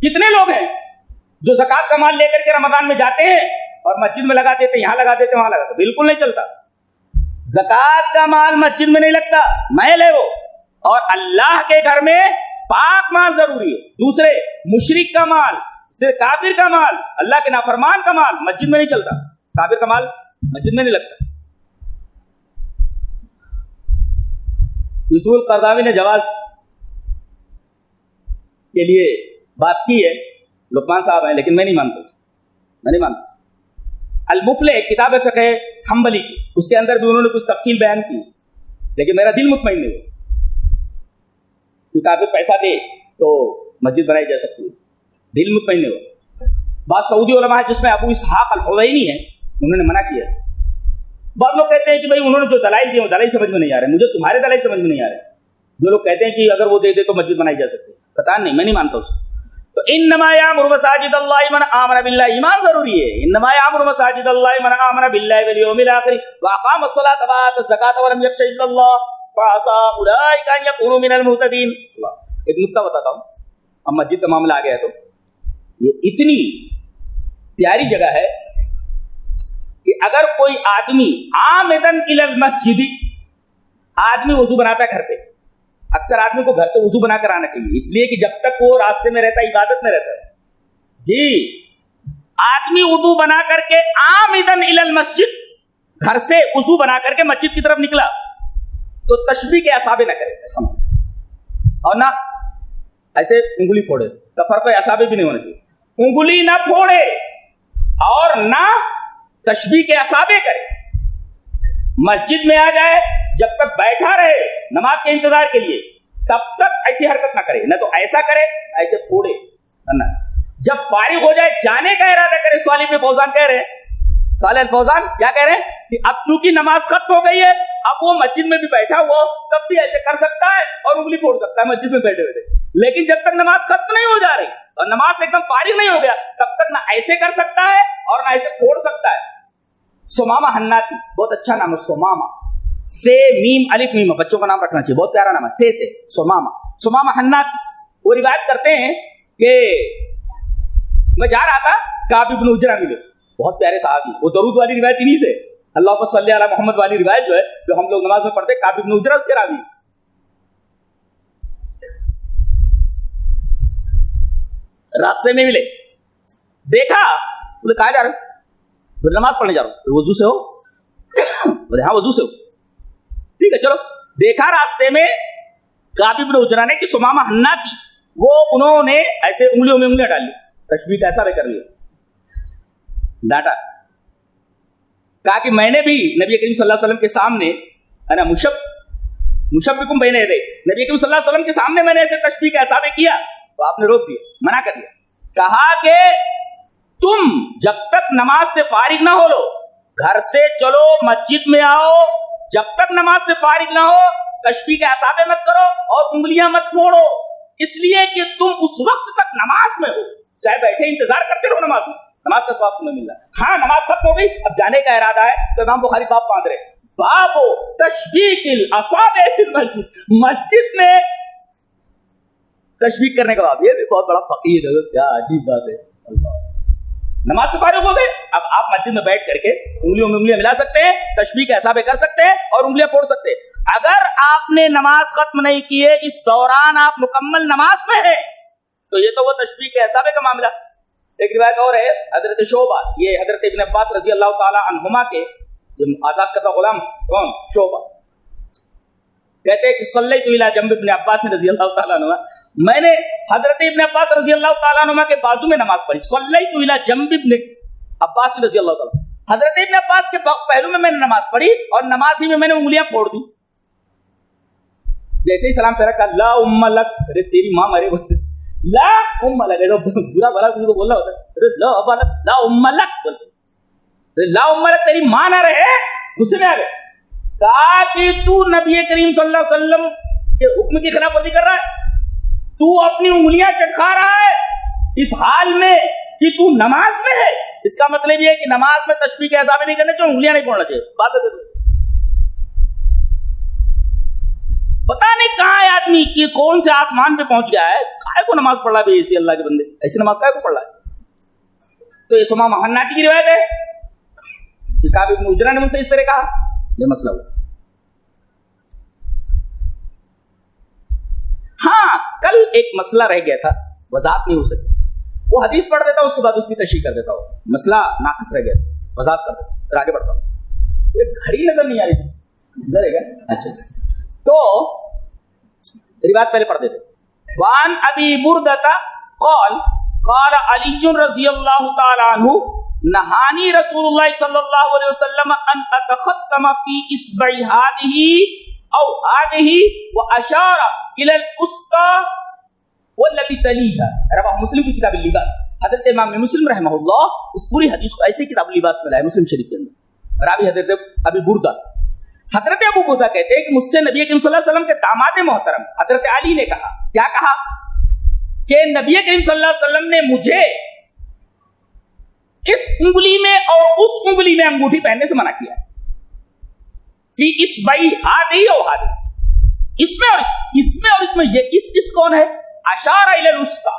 کتنے لوگ ہیں جو زکات کا مال لے کر کے رمضان میں جاتے ہیں اور مسجد میں لگا دیتے, یہاں لگا دیتے, وہاں لگا دیتے؟ بالکل نہیں چلتا. زکات کا مال مسجد میں نہیں لگتا, محل ہے وہ. اور اللہ کے گھر میں پاک مال ضروری ہے. دوسرے مشرک کا مال, صرف کافر کا مال, اللہ کے نافرمان کا مال مسجد میں نہیں چلتا. کافر کا مال مسجد میں نہیں لگتا. یوسف القرضاوی نے جواز کے لیے بات کی ہے, لقمان صاحب ہیں, لیکن میں نہیں مانتا. المفلح کتاب فقہ حنبلی کی, اس کے اندر بھی انہوں نے کچھ تفصیل بیان کی, لیکن میرا دل مطمئن نہیں ہے کہ کافی پیسہ دے تو مسجد بنائی جا سکتی ہے. دل مطمئن نہیں ہوا. بعض سعودی علماء ہے جس میں ابو اسحاق الحوینی ہے, انہوں نے منع کیا. بعض لوگ کہتے ہیں کہ بھائی انہوں نے جو دلائل دیے وہ دلائل سمجھ میں نہیں آ رہے, مجھے تمہارے دلائل سمجھ میں نہیں آ رہے. جو لوگ کہتے ہیں کہ اگر وہ دے دے تو مسجد بنائی جا سکتی ہے, پتہ نہیں, میں نہیں مانتا اس کو. تو انما یامر مساجد اللہ من آمن باللہ, ایمان ضروری ہے. انما یامر مساجد اللہ من آمن باللہ والیوم الآخر واقام الصلاۃ وآتى الزکاۃ ولم یخش الا اللہ فعسى اولئک ان یکونوا من المہتدین. ایک نکتہ بتاتا ہوں, اب مسجد کا معاملہ آ گیا تو یہ اتنی پیاری جگہ ہے کہ اگر کوئی آدمی عامدن الی المسجد, آدمی وضو بناتا ہے گھر پہ, اکثر آدمی کو گھر سے وضو بنا کر آنا چاہیے, اس لیے کہ جب تک وہ راستے میں رہتا ہے عبادت میں رہتا ہے. جی, آدمی وضو بنا کر کے عامدن الی المسجد, گھر سے وضو بنا کر کے مسجد کی طرف نکلا تو تشبیہ کے اصابع نہ کرے, سمجھ, اور نہ ایسے انگلی پھوڑے. تفرقہ اصابع بھی نہیں ہونا چاہیے. انگلی نہ پھوڑے اور نہ تشبیہ کے اصابع کرے. مسجد میں آ جائے, جب تک بیٹھا رہے نماز کے انتظار کے لیے, تب تک ایسی حرکت نہ کرے, نہ تو ایسا کرے ایسے پھوڑے, نہ جب فارغ ہو جائے جانے کا ارادہ کرے. صالح ابن فوزان کہہ رہے ہیں, صالح الفوزان کیا کہہ رہے ہیں کہ اب چونکہ نماز ختم ہو گئی ہے, اب وہ مسجد میں بھی بیٹھا ہوا تب بھی ایسے کر سکتا ہے اور انگلی پھوڑ سکتا ہے مسجد میں بیٹھے ہوئے. لیکن جب تک نماز ختم نہیں ہو جا رہی اور نماز سے ایک دم فارغ نہیں ہو گیا, تب تک نہ ایسے کر سکتا ہے اور نہ ایسے پھوڑ سکتا ہے. سمامہ حناتی, بہت اچھا نام ہے سمامہ, سے میم الف میم, بچوں کا نام رکھنا چاہیے, بہت پیارا نام ہے, سے سمامہ حناتی. وہ روایت کرتے ہیں کہ میں جا رہا تھا, کعب بن عجرہ ملے, بہت پیارے صحابی. وہ درود والی روایت انہی سے, اللہ صلی علی محمد والی روایت جو ہے جو ہم لوگ نماز میں پڑھتے, کعب بن عجرہ اس کے راوی. راستے میں ملے, دیکھا, بولے کہاں جا رہے ہو؟ بولے نماز پڑھنے جا رہا ہوں. وضو سے ہو؟ بولے ہاں وضو سے ہو. ٹھیک ہے چلو. دیکھا راستے میں کعب بن عجرہ نے کہ سمامہ حناتی, وہ انہوں نے ایسے انگلیوں میں انگلیاں ڈال لی, تشبیہ کا ایسا بھی کر لیا, ڈانٹا. کہا کہ میں نے بھی نبی کریم صلی اللہ علیہ وسلم کے سامنے انا مشبکم بین یدی, نبی کریم صلی اللہ علیہ وسلم کے سامنے میں نے ایسے تشبیہ کا ایسا بھی کیا, تو آپ نے روک دیا, منع کر دیا. کہا کہ تم جب تک نماز سے فارغ نہ ہو لو, گھر سے چلو مسجد میں آؤ, جب تک نماز سے فارغ نہ ہو تشبیہ کے اصابع مت کرو اور انگلیاں مت پھوڑو, اس لیے کہ تم اس وقت تک نماز میں ہو, چاہے بیٹھے انتظار کرتے رہو نماز میں, نماز کا ثواب تمہیں مل رہا ہے. ہاں نماز ختم ہو گئی, اب جانے کا ارادہ ہے, تو امام بخاری باب باندھ رہے, باب تشبیہ الاصابع فی المسجد, مسجد میں تشبیہ کرنے کا باب. یہ بھی بہت بڑا فقیر ہے, کیا عجیب بات ہے. اللہ, نماز سے فارغ ہو گئے, اب آپ مسجد میں بیٹھ کر کے انگلیوں میں انگلیاں ملا سکتے ہیں, تشبیہ کے اصابع کر سکتے ہیں اور انگلیاں پھوڑ سکتے ہیں. اگر آپ نے نماز ختم نہیں کی ہے، اس دوران آپ مکمل نماز میں ہیں، تو یہ تو وہ تشبیہ کے حسابے کا معاملہ۔ ایک روایت اور ہے حضرت شعبہ، یہ حضرت ابن عباس رضی اللہ تعالی عنہما کے آزاد کردہ غلام کون؟ شعبہ کہتے ہیں کہ صلیت الی جنب ابن عباس رضی اللہ تعالیٰ عنہ، میں نے حضرت ابن عباس رضی اللہ تعالیٰ عنہ کے بازو میں نماز پڑھی۔ صلیت الی جنب ابن عباس رضی اللہ تعالیٰ، حضرت ابن عباس کے پہلو میں نے نماز پڑھی اور نماز ہی میں نے انگلیاں پھوڑ دی۔ جیسے ہی سلام پھیرا کہا لا ام لک، ارے تیری ماں مرے ہوتے، لا ام لک، برا بھلا کسی کو بولنا ہوتا ہے، لا ابا لک، لا ام لک بولتے، لا ام لک تیری ماں نہ رہے، غصے میں آ گئے۔ کہا کہ تو نبی کریم صلی اللہ علیہ وسلم کے حکم کی خلاف ورزی کر رہا ہے، تو اپنی انگلیاں چٹکا رہا ہے اس حال میں کہ تو نماز میں ہے۔ اس کا مطلب یہ ہے کہ نماز میں تشبیہ کے حساب نہیں کرنے چاہیے، انگلیاں نہیں پھوڑنا چاہیے۔ بات پتا نہیں کہاں ہے آدمی کہ کون سے آسمان پہ پہنچ گیا ہے، کائے کو نماز پڑھ رہا ہے ایسی اللہ کے بندے، ایسی نماز کائے کو پڑھ رہا ہے؟ تو یہ سما محناٹی کی روایت ہے، کعب بن عجرہ نے مجھ سے اس طرح کہا، یہ مسئلہ ہوا۔ ہاں کل ایک مسئلہ رہ گیا تھا، وضاحت نہیں ہو سکی، وہ حدیث پڑھ دیتا ہوں اس کے بعد اس کی تشریح کر دیتا ہوں، مسئلہ ناقص رہ گیا، وضاحت کر دیتا ہوں، پھر آگے بڑھتا ہوں۔ یہ گھڑی نظر نہیں آ رہی تھی، ادھر ہے کیا؟ اچھا تو روایت پہلے پڑھ دیتے۔ وان ابی بردۃ قال قال علی رضی اللہ تعالی عنہ نہانی رسول اللہ صلی اللہ علیہ وسلم ان اتختم فی اصبع هذه او هذه واشار الى الاسقى والتي تليها، رواه مسلم کی کتاب اللباس۔ حضرت امام مسلم رحمہ اللہ اس پوری حدیث کو ایسے کتاب اللباس میں لائے مسلم شریف کے اندر۔ راوی حضرت ابی بردہ، حضرت ابو بردہ کہتے ہیں کہ مجھ سے نبی کریم صلی اللہ علیہ وسلم کے داماد محترم حضرت علی نے کہا، کیا کہا کہ نبی کریم صلی اللہ علیہ وسلم نے مجھے اس انگلی میں اور اس انگلی میں انگوٹھی پہننے سے منع کیا، فی اصبع هذه او هذه، اس میں اور اس میں یہ اس کون ہے؟ اشار الی الوسطى،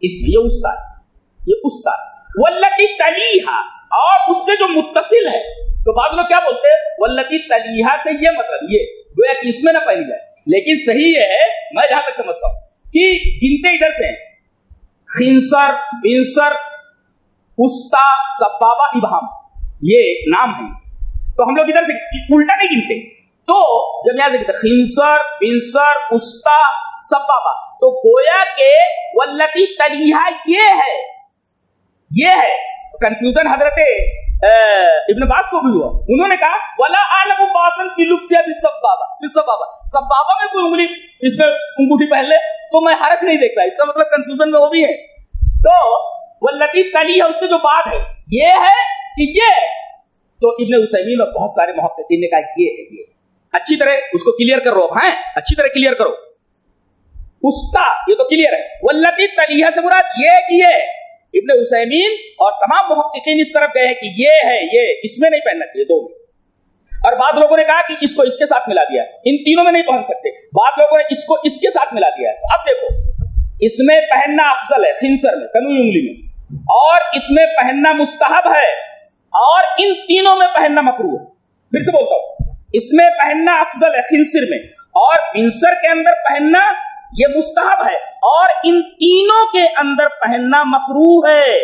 اس یہ وسطی، یہ وسطی، والتي تلیها، اور اس سے جو متصل ہے۔ تو بعض لوگ کیا بولتے ہیں والتي تلیها سے یہ مطلب یہ گویا کہ اس میں نہ پہنی جائے، لیکن صحیح یہ ہے میں جہاں تک سمجھتا ہوں کہ گنتے ادھر سے خنصر، بنصر، وسطی، سبابہ، ابہام، یہ نام ہے، تو ہم لوگ ادھر سے الٹا نہیں گنتے، تو جب یہاں سے کہتے خنصر، بنصر، وسطی، سبابہ، تو گویا کہ والتي تلیها یہ ہے کنفیوژن حضرت ابن باز کو بھی ہوا، انہوں نے کہا ولا اعلم باسن فی لبسها بالسبابہ، فی السبابہ، سبابہ میں کوئی انگلی اس میں انگوٹھی پہن لے تو میں حرج نہیں دیکھتا، اس کا مطلب کنفیوژن میں وہ بھی ہے۔ تو والتي تلیها اس کے جو بات ہے یہ ہے کہ یہ، تو ابن عثیمین اور بہت سارے محققین نے کہا یہ ہے، یہ اچھی طرح اس کو کلیئر کر رہو، ہیں اچھی طرح کلیئر کرو، استا یہ تو کلیئر ہے، والتي تلیها سے مراد یہ ہے کہ یہ، ابن عثیمین اور تمام محققین اس طرف گئے ہیں کہ یہ ہے، یہ اس میں نہیں پہننا چاہیے، دو میں، اور بعض لوگوں نے کہا کہ اس کو اس کے ساتھ ملا دیا، ان تینوں میں نہیں پہن سکتے، بعض لوگوں نے اس کو اس کے ساتھ ملا دیا ہے۔ اب دیکھو اس میں پہننا افضل ہے، خنصر میں، کنوئی انگلی میں، اور اس میں پہننا مستحب ہے، اور ان تینوں میں پہننا مکروہ ہے۔ پھر سے بولتا ہوں، اس میں پہننا افضل ہے خنصر میں، اور بنصر کے اندر پہننا یہ مستحب ہے، اور ان تینوں کے اندر پہننا مکروہ ہے۔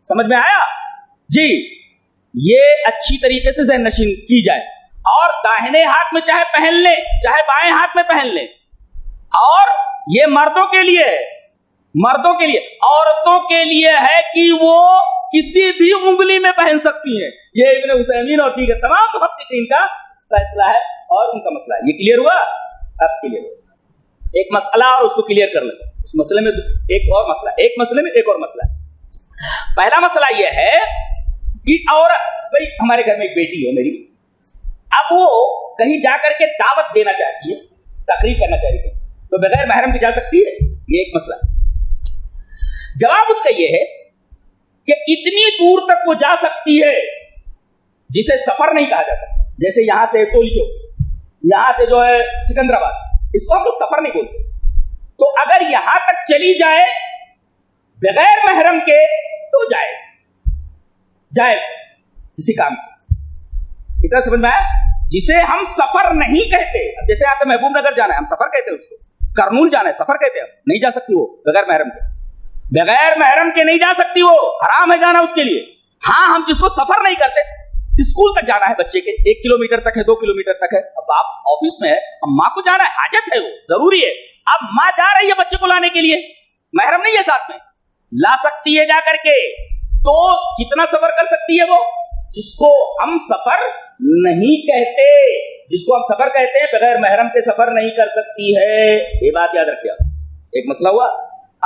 سمجھ میں آیا جی؟ یہ اچھی طریقے سے ذہن نشین کی جائے، اور داہنے ہاتھ میں چاہے پہن لیں چاہے بائیں ہاتھ میں پہن لیں، اور یہ مردوں کے لیے ہے، مردوں کے لیے، عورتوں کے لیے ہے کہ وہ کسی بھی انگلی میں پہن سکتی ہیں۔ یہ ابن عثیمین اور دیگر تمام محققین کا فیصلہ ہے اور ان کا مسئلہ ہے۔ یہ کلیئر ہوا؟ اب کلیئر ہوا۔ ایک مسئلہ اور اس کو کلیئر کر لیں، اس مسئلے میں ایک اور مسئلہ، ایک مسئلے میں ایک اور مسئلہ ہے۔ پہلا مسئلہ یہ ہے کہ عورت، بھائی ہمارے گھر میں ایک بیٹی ہے میری، اب وہ کہیں جا کر کے دعوت دینا چاہتی ہے، تقریر کرنا چاہتی ہے، تو بغیر محرم کے جا سکتی ہے؟ یہ ایک مسئلہ ہے۔ جواب اس کا یہ ہے کہ اتنی دور تک وہ جا سکتی ہے جسے سفر نہیں کہا جا سکتا، جیسے یہاں سے ٹولی چوک، یہاں سے جو ہے سکندرآباد، اس کو ہم لوگ سفر نہیں بولتے۔ تو اگر یہاں تک چلی جائے بغیر محرم کے تو جائز کسی کام سے۔ اتنا سمجھ میں آیا؟ جسے ہم سفر نہیں کہتے. جیسے یہاں سے محبوب نگر جانا ہے ہم سفر کہتے ہیں اس کو, کرنول جانا ہے سفر کہتے ہیں, نہیں جا سکتی وہ بغیر محرم کے, بغیر محرم کے نہیں جا سکتی وہ, حرام ہے جانا اس کے لیے. ہاں ہم جس کو سفر نہیں کرتے, اسکول تک جانا ہے بچے کے, 1 کلومیٹر تک ہے 2 کلومیٹر تک ہے, اب آپ آفس میں ہے, اب ماں کو جانا ہے, حاجت ہے, وہ ضروری ہے, اب ماں جا رہی ہے بچے کو لانے کے لیے, محرم نہیں ہے ساتھ میں, لا سکتی ہے جا کر کے, تو کتنا سفر کر سکتی ہے وہ, جس کو ہم سفر نہیں کہتے, جس کو ہم سفر کہتے ہیں بغیر محرم کے سفر نہیں کر سکتی ہے. یہ بات یاد رکھیے. ایک مسئلہ ہوا,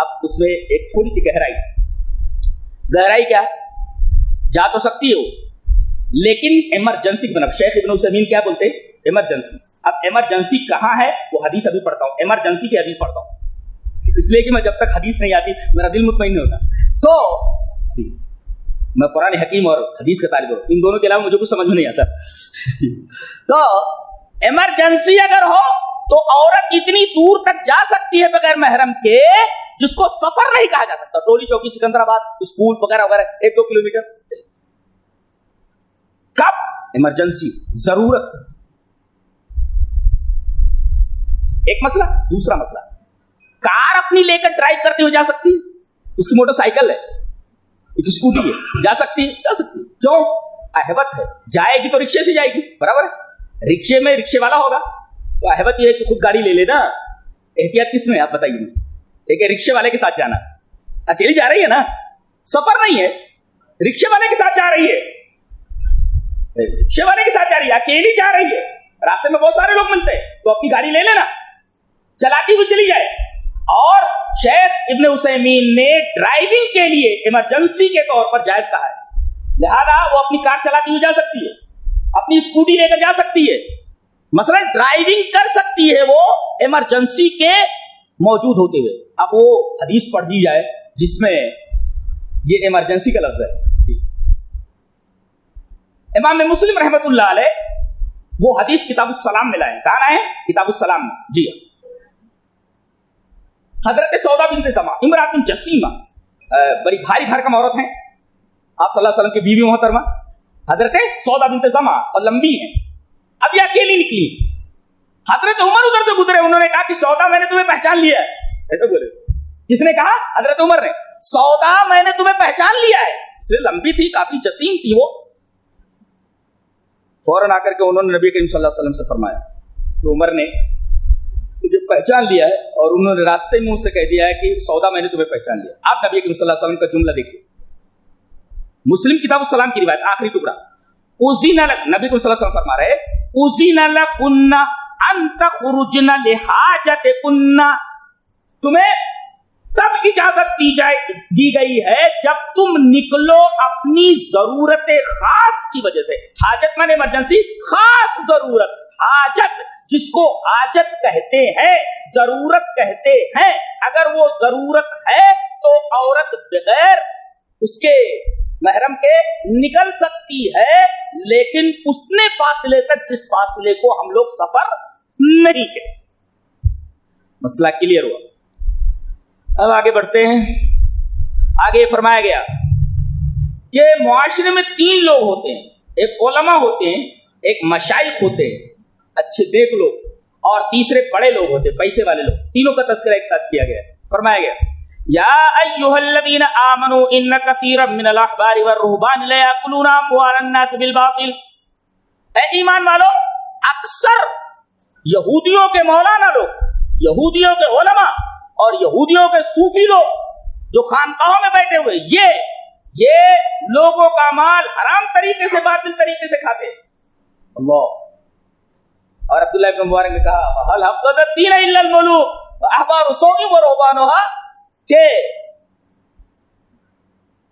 اب اس میں ایک تھوڑی سی گہرائی کیا, جا تو سکتی ہے وہ, لیکن ایمرجنسی بنا. شیخ ابن عثیمین کیا بولتے ہیں, ایمرجنسی. اب ایمرجنسی کہاں ہے, وہ حدیث ابھی پڑھتا ہوں, ایمرجنسی کی حدیث پڑھتا ہوں, اس لیے کہ میں جب تک حدیث نہیں آتی میرا دل مطمئن نہیں ہوتا. تو جی میں قرآن حکیم اور حدیث کا طالب ہوں, ان دونوں کے علاوہ مجھے کچھ سمجھ میں نہیں آتا. تو ایمرجنسی اگر ہو تو عورت اتنی دور تک جا سکتی ہے بغیر محرم کے, جس کو سفر نہیں کہا جا سکتا. ٹولی چوکی, سکندرآباد, اسکول وغیرہ وغیرہ, 1-2 کلومیٹر. کب ایمرجنسی, ضرورت. ایک مسئلہ. دوسرا مسئلہ, کار اپنی لے کر ڈرائیو کرتے ہوئے جا سکتی ہے, اس کی موٹر سائیکل ہے, ایک اسکوٹی ہے, جا سکتی ہے, جا سکتی ہے. کیوں؟ احبت ہے. جائے گی تو رکشے سے جائے گی, برابر ہے. رکشے میں رکشے والا ہوگا تو احبت یہ ہے کہ خود گاڑی لے لینا. احتیاط کس میں آپ بتائیے مجھے. ایک رکشے والے کے ساتھ جانا, اکیلی جا رہی ہے نا, سفر نہیں ہے, رکشے والے کے ساتھ جا رہی ہے, رکشے والے کے ساتھ جا رہی ہے, اکیلی جا رہی ہے, راستے میں بہت سارے لوگ ملتے ہیں, تو اپنی گاڑی لے لینا, چلاتی ہوئی چلی جائے. اور شیخ ابن عثیمین نے ڈرائیونگ کے لیے ایمرجنسی کے طور پر جائز کہا ہے, لہذا وہ اپنی کار چلاتی ہوئی جا سکتی ہے, اپنی اسکوٹی لے کر جا سکتی ہے, مثلا ڈرائیونگ کر سکتی ہے وہ ایمرجنسی کے موجود ہوتے ہوئے. اب وہ حدیث پڑھ دی جائے جس میں یہ ایمرجنسی کا لفظ ہے. جی امام مسلم رحمت اللہ علیہ وہ حدیث کتاب السلام میں لائے. کہاں لائے؟ کتاب السلام میں. جی حضرت سودا بنت زمع امرأۃ جسیمہ, بڑی بھاری بھرکم عورت ہیں, آپ صلی اللہ علیہ وسلم کی بیوی محترمہ حضرت سودا بنت زمع, اور لمبی ہیں. اب یہ اکیلی نکلی, حضرت عمر ادھر سے گزرے, انہوں نے کہا کہ سودا میں نے تمہیں پہچان لیا ہے. ایسے بولے, کس نے کہا؟ حضرت عمر نے. سودا میں نے تمہیں پہچان لیا ہے. اس لیے لمبی تھی, کافی جسیم تھی وہ. فوراً آ کر کے انہوں نے نبی کریم صلی اللہ علیہ وسلم سے فرمایا کہ عمر نے تجھے پہچان لیا ہے, اور انہوں نے راستے میں ان سے کہہ دیا ہے کہ سودا میں نے تمہیں پہچان لیا. آپ نبی کریم صلی اللہ علیہ وسلم کا جملہ دیکھیے, مسلم کتاب السلام کی روایت, آخری ٹکڑا. نبی کو صلی اللہ علیہ وسلم فرما رہے, اذن لکن ان تخرجن لحاجتکن, تمہیں تب اجازت دی گئی ہے جب تم نکلو اپنی ضرورت خاص کی وجہ سے. حاجت مانے ایمرجنسی, خاص ضرورت, حاجت جس کو حاجت کہتے ہیں, ضرورت کہتے ہیں. اگر وہ ضرورت ہے تو عورت بغیر اس کے محرم کے نکل سکتی ہے, لیکن اتنے فاصلے تک جس فاصلے کو ہم لوگ سفر نہیں کہتے. مسئلہ کلیئر ہوا. اب آگے بڑھتے ہیں. آگے فرمایا گیا کہ معاشرے میں 3 لوگ ہوتے ہیں, ایک علماء ہوتے ہیں, ایک مشائخ ہوتے ہیں, اچھے دیکھ لو, اور تیسرے بڑے لوگ ہوتے ہیں, پیسے والے لوگ. تینوں کا تذکرہ ایک ساتھ کیا گیا. فرمایا گیا یا ایھا الذین آمنوا ان کثیرا من الاحبار والرہبان لیاکلون اموال الناس بالباطل. اے ایمان والو, اکثر یہودیوں کے مولانا لوگ, یہودیوں کے علماء اور یہودیوں کے صوفی لوگ جو خانقاہوں میں بیٹھے ہوئے, یہ لوگوں کا مال حرام طریقے سے, باطل طریقے سے کھاتے ہیں. اللہ. اور عبداللہ ابن مبارک نے کہا هل افسد الدین الا الملوک واحبار السوء ورهبانها, کہ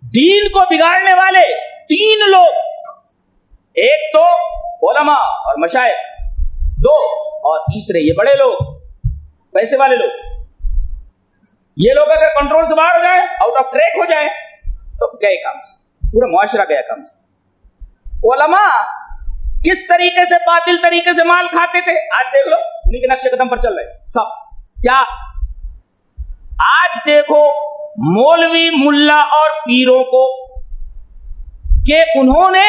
دین کو بگاڑنے والے 3 لوگ, ایک تو علماء اور مشائخ, 2 اور تیسرے یہ بڑے لوگ, پیسے والے لوگ. یہ لوگ اگر کنٹرول سے باہر ہو جائیں, آؤٹ آف ٹریک ہو جائیں, تو گئے کام سے, پورا معاشرہ گیا کام سے. علماء کس طریقے سے باطل طریقے سے مال کھاتے تھے, آج دیکھ لو, انہیں کے نقشے قدم پر چل رہے سب. کیا آج دیکھو مولوی, ملا اور پیروں کو کہ انہوں نے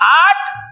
8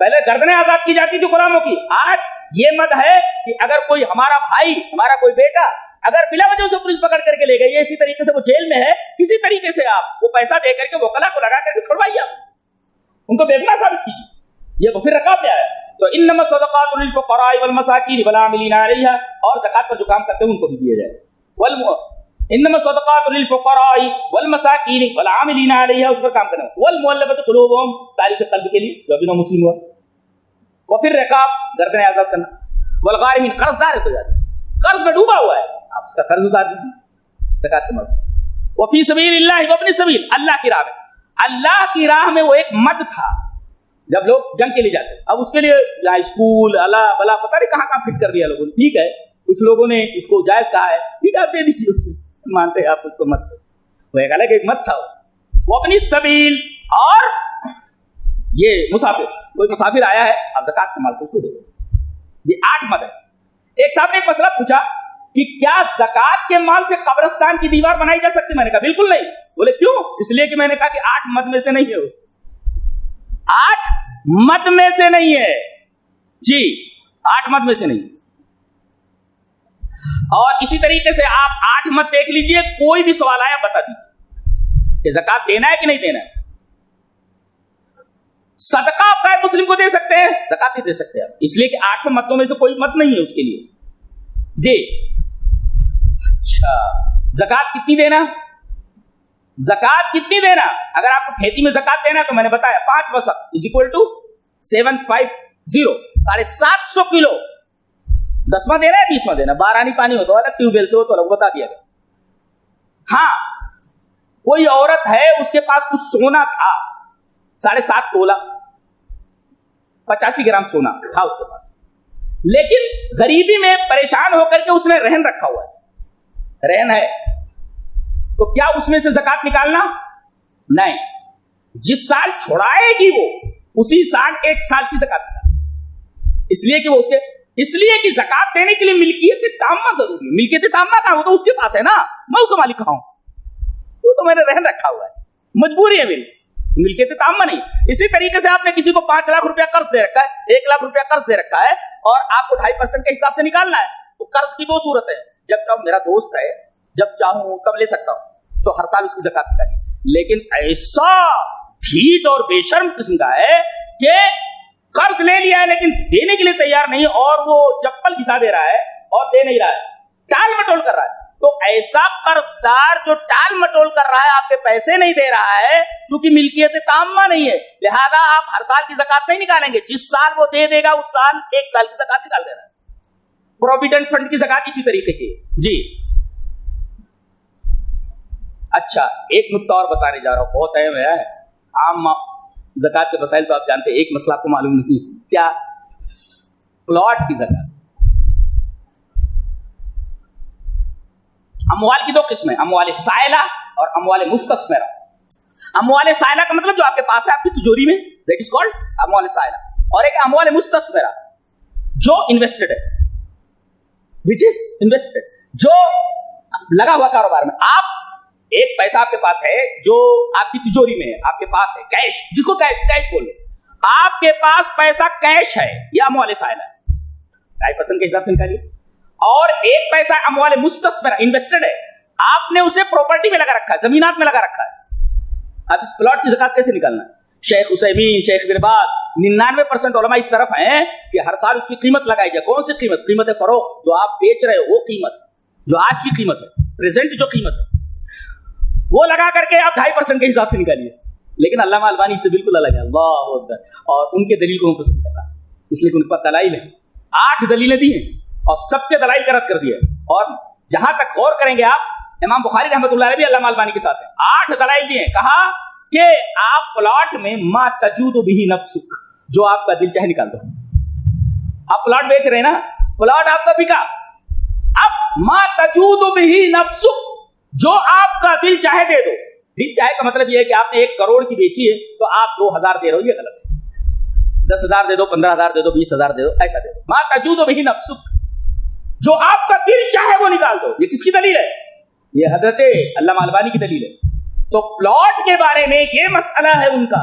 پہلے گردنیں آزاد کی جاتی تھی غلاموں کی، آج یہ مد ہے کہ اگر کوئی ہمارا بھائی، ہمارا کوئی بیٹا اگر بلا وجہ سے پولیس پکڑ کر کے لے گئی، اسی طریقے سے وہ جیل میں ہے، کسی طریقے سے آپ وہ پیسہ دے کر کے وکلا کو لگا کر کے چھڑوائیے، آپ ان کو بیگنا ثابت کیجیے. یہ پھر رقاب میں آیا. تو انما الصدقات للفقراء والمساکین والعاملین علیہا، اور زکات کا جو کام کرتے ہیں ان کو بھی دیا جائے. انما الصدقات للفقراء والمساکین والعاملین علیہا، اس پر کام کرنا. والمؤلفۃ قلوبہم، تعریف قلب کے لیے جو ابھی نو مسلم ہوا. وفر رقاب، گردنیں آزاد کرنا. والغارمین، قرض دار ہے تو جاتا قرض میں ڈوبا ہوا ہے، آپ اس کا قرض اتار دیجیے زکات کے مقصد. وفی سبیل اللہ وابن السبیل، اللہ کی راہ میں. اللہ کی راہ میں وہ ایک مد تھا جب لوگ جنگ کے لیے جاتے. اب اس کے لیے یا اسکول اللہ بلا پتہ نہیں کہاں فٹ کر دیا لوگوں نے. ٹھیک ہے، کچھ لوگوں نے اس کو جائز کہا ہے، ٹھیک ہے آپ دے دیجیے، اس کو مانتے ہیں آپ اس کو مت. وہ ایک الگ ایک مت تھا. وہ اپنی سبیل، اور یہ مسافر، کوئی مسافر آیا ہے آپ زکات کے مال سے اس کو دے دو. یہ 8 مد ہے. ایک صاحب نے ایک مسئلہ پوچھا کہ کیا زکات کے مال سے قبرستان کی دیوار بنائی جا سکتی؟ میں نے کہا بالکل نہیں. بولے کیوں؟ اس لیے کہ میں نے کہا کہ 8 مد میں سے نہیں ہے، 8 مد میں سے نہیں ہے جی، 8 مد میں سے نہیں. اور اسی طریقے سے آپ 8 مد دیکھ لیجئے، کوئی بھی سوال آیا بتا دیجیے کہ زکات دینا ہے کہ نہیں دینا ہے. صدقہ آپ غیر مسلم کو دے سکتے ہیں، زکات نہیں دے سکتے آپ، اس لیے کہ 8 مدوں میں سے کوئی مد نہیں ہے اس کے لیے جی. اچھا، زکات کتنی دینا؟ زکات کتنی دینا؟ اگر آپ کو کھیتی میں زکات دینا ہے تو میں نے بتایا 5 وسق از اکول ٹو 750، 750 کلو. 10واں دینا ہے 20واں دینا؟ بارانی پانی ہو تو الگ، ٹیوب ویل سے ہو تو الگ، بتا دیا گیا. ہاں، کوئی عورت ہے اس کے پاس کچھ سونا تھا 7.5 تولہ، 85 گرام سونا تھا اس کے پاس، لیکن غریبی میں پریشان ہو کر کے اس نے رہن رکھا ہوا ہے، رہن ہے، تو کیا اس میں سے زکات نکالنا؟ نہیں. جس سال چھڑائے گی وہ اسی سال 1 سال کی زکات نکالنا، اس لیے کہ وہ اس لیے کہ زکات دینے کے لیے ملکیت تامہ ضروری ہے. ملکیت تامہ کا وہ تو اس کے پاس ہے نا، میں اس کا مالک کہاں ہوں، وہ تو میں نے رہن رکھا ہوا ہے، مجبوری ہے میری، ملکیت تامہ نہیں. اسی طریقے سے آپ نے کسی کو 5 لاکھ روپیہ قرض دے رکھا ہے، 1 لاکھ روپیہ قرض دے رکھا ہے، اور آپ کو 2.5% کے حساب سے نکالنا ہے. تو قرض کی 2 صورت ہے، جب چاہوں میرا دوست ہے، جب چاہوں تب لے سکتا ہوں، تو ہر سال اس کی زکات نکالی. لیکن ایسا ڈھیٹ اور بے شرم قسم کا ہے کہ قرض لے لیا ہے لیکن دینے کے لیے تیار نہیں، اور وہ چپل گھسا دے رہا ہے اور دے نہیں رہا ہے، ٹال مٹول کر رہا ہے. تو ایسا قرض دار جو ٹال مٹول کر رہا ہے، آپ کے پیسے نہیں دے رہا ہے، چونکہ ملکیت تامہ نہیں ہے، لہذا آپ ہر سال کی زکات نہیں نکالیں گے. جس سال وہ دے دے گا اس سال 1 سال کی زکات نکال دے رہا ہے. پروویڈنٹ فنڈ کی زکات اسی طریقے کی جی. اچھا، ایک نقطہ اور بتانے جا رہا ہوں، بہت اہم ہے. عام زکات کے مسائل تو آپ جانتے ہیں، ایک مسئلہ آپ کو معلوم نہیں، کیا؟ پلاٹ کی زکات. اموال کی 2 قسمیں، اموال سائلہ اور اموال مستثمرہ. اموال سائلہ کا مطلب جو آپ کے پاس ہے آپ کی تجوری میں، دیٹ از کالڈ اموال سائلہ. اور ایک اموال مستثمرہ جو انویسٹڈ ہے، which is invested، جو لگا ہوا کاروبار میں. آپ ایک پیسہ آپ کے پاس ہے جو آپ کی تجوری میں ہے، آپ کے پاس ہے کیش، جس کو کیش بولو، آپ کے پاس پیسہ کیش ہے، یہ اموال سائلہ ہے، 2.5% کے حساب سے نکالیے. اور ایک پیسہ اموال مستثمرہ انویسٹڈ ہے، آپ نے اسے پراپرٹی میں لگا رکھا ہے، زمینات میں لگا رکھا ہے. اب اس پلاٹ کی زکات کیسے نکالنا ہے؟ شیخ عثیمین، شیخ بن باز، 99% علماء اس طرف ہیں کہ ہر سال اس کی قیمت لگائی جائے. کون سی قیمت؟ قیمت فروخت، جو آپ بیچ رہے ہو وہ قیمت، جو آج کی قیمت ہے، پریزنٹ جو قیمت ہے، وہ لگا کر کے آپ 2.5% کے حساب سے نکالیے. لیکن علامہ البانی اس سے بالکل الگ ہے، اللہ اکبر. اور ان کے دلیل کو ہم پسند کر رہا ہے، اس لیے کہ ان کے پاس دلائل ہے، 8 دلیلیں دی ہیں اور سب کے دلائل کا رد کر دیا. اور جہاں تک غور کریں گے آپ، امام بخاری رحمۃ اللہ علیہ بھی علامہ البانی کے ساتھ ہیں، 8 دلائل دیے. کہا کہ آپ پلاٹ میں ما تجود بہ نفسک، جو آپ کا دل چاہے نکال دو. آپ پلاٹ بیچ رہے ہیں نا، پلاٹ آپ کا بکا، اب ما تجود بہ نفسک، جو آپ کا دل چاہے دے دو. دل چاہے کا مطلب یہ ہے کہ آپ نے 1 کروڑ کی بیچی ہے تو آپ 2,000 دے رہے ہو، یہ غلط ہے. 10,000 دے دو، 15,000 دے دو، 20,000 دے دو، ایسا دے دو. ما تجود بہ نفسک، جو آپ کا دل چاہے وہ نکال دو. یہ کس کی دلیل ہے؟ یہ حضرت علامہ البانی کی دلیل ہے. تو پلاٹ کے بارے میں یہ مسئلہ ہے ان کا.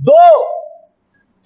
2,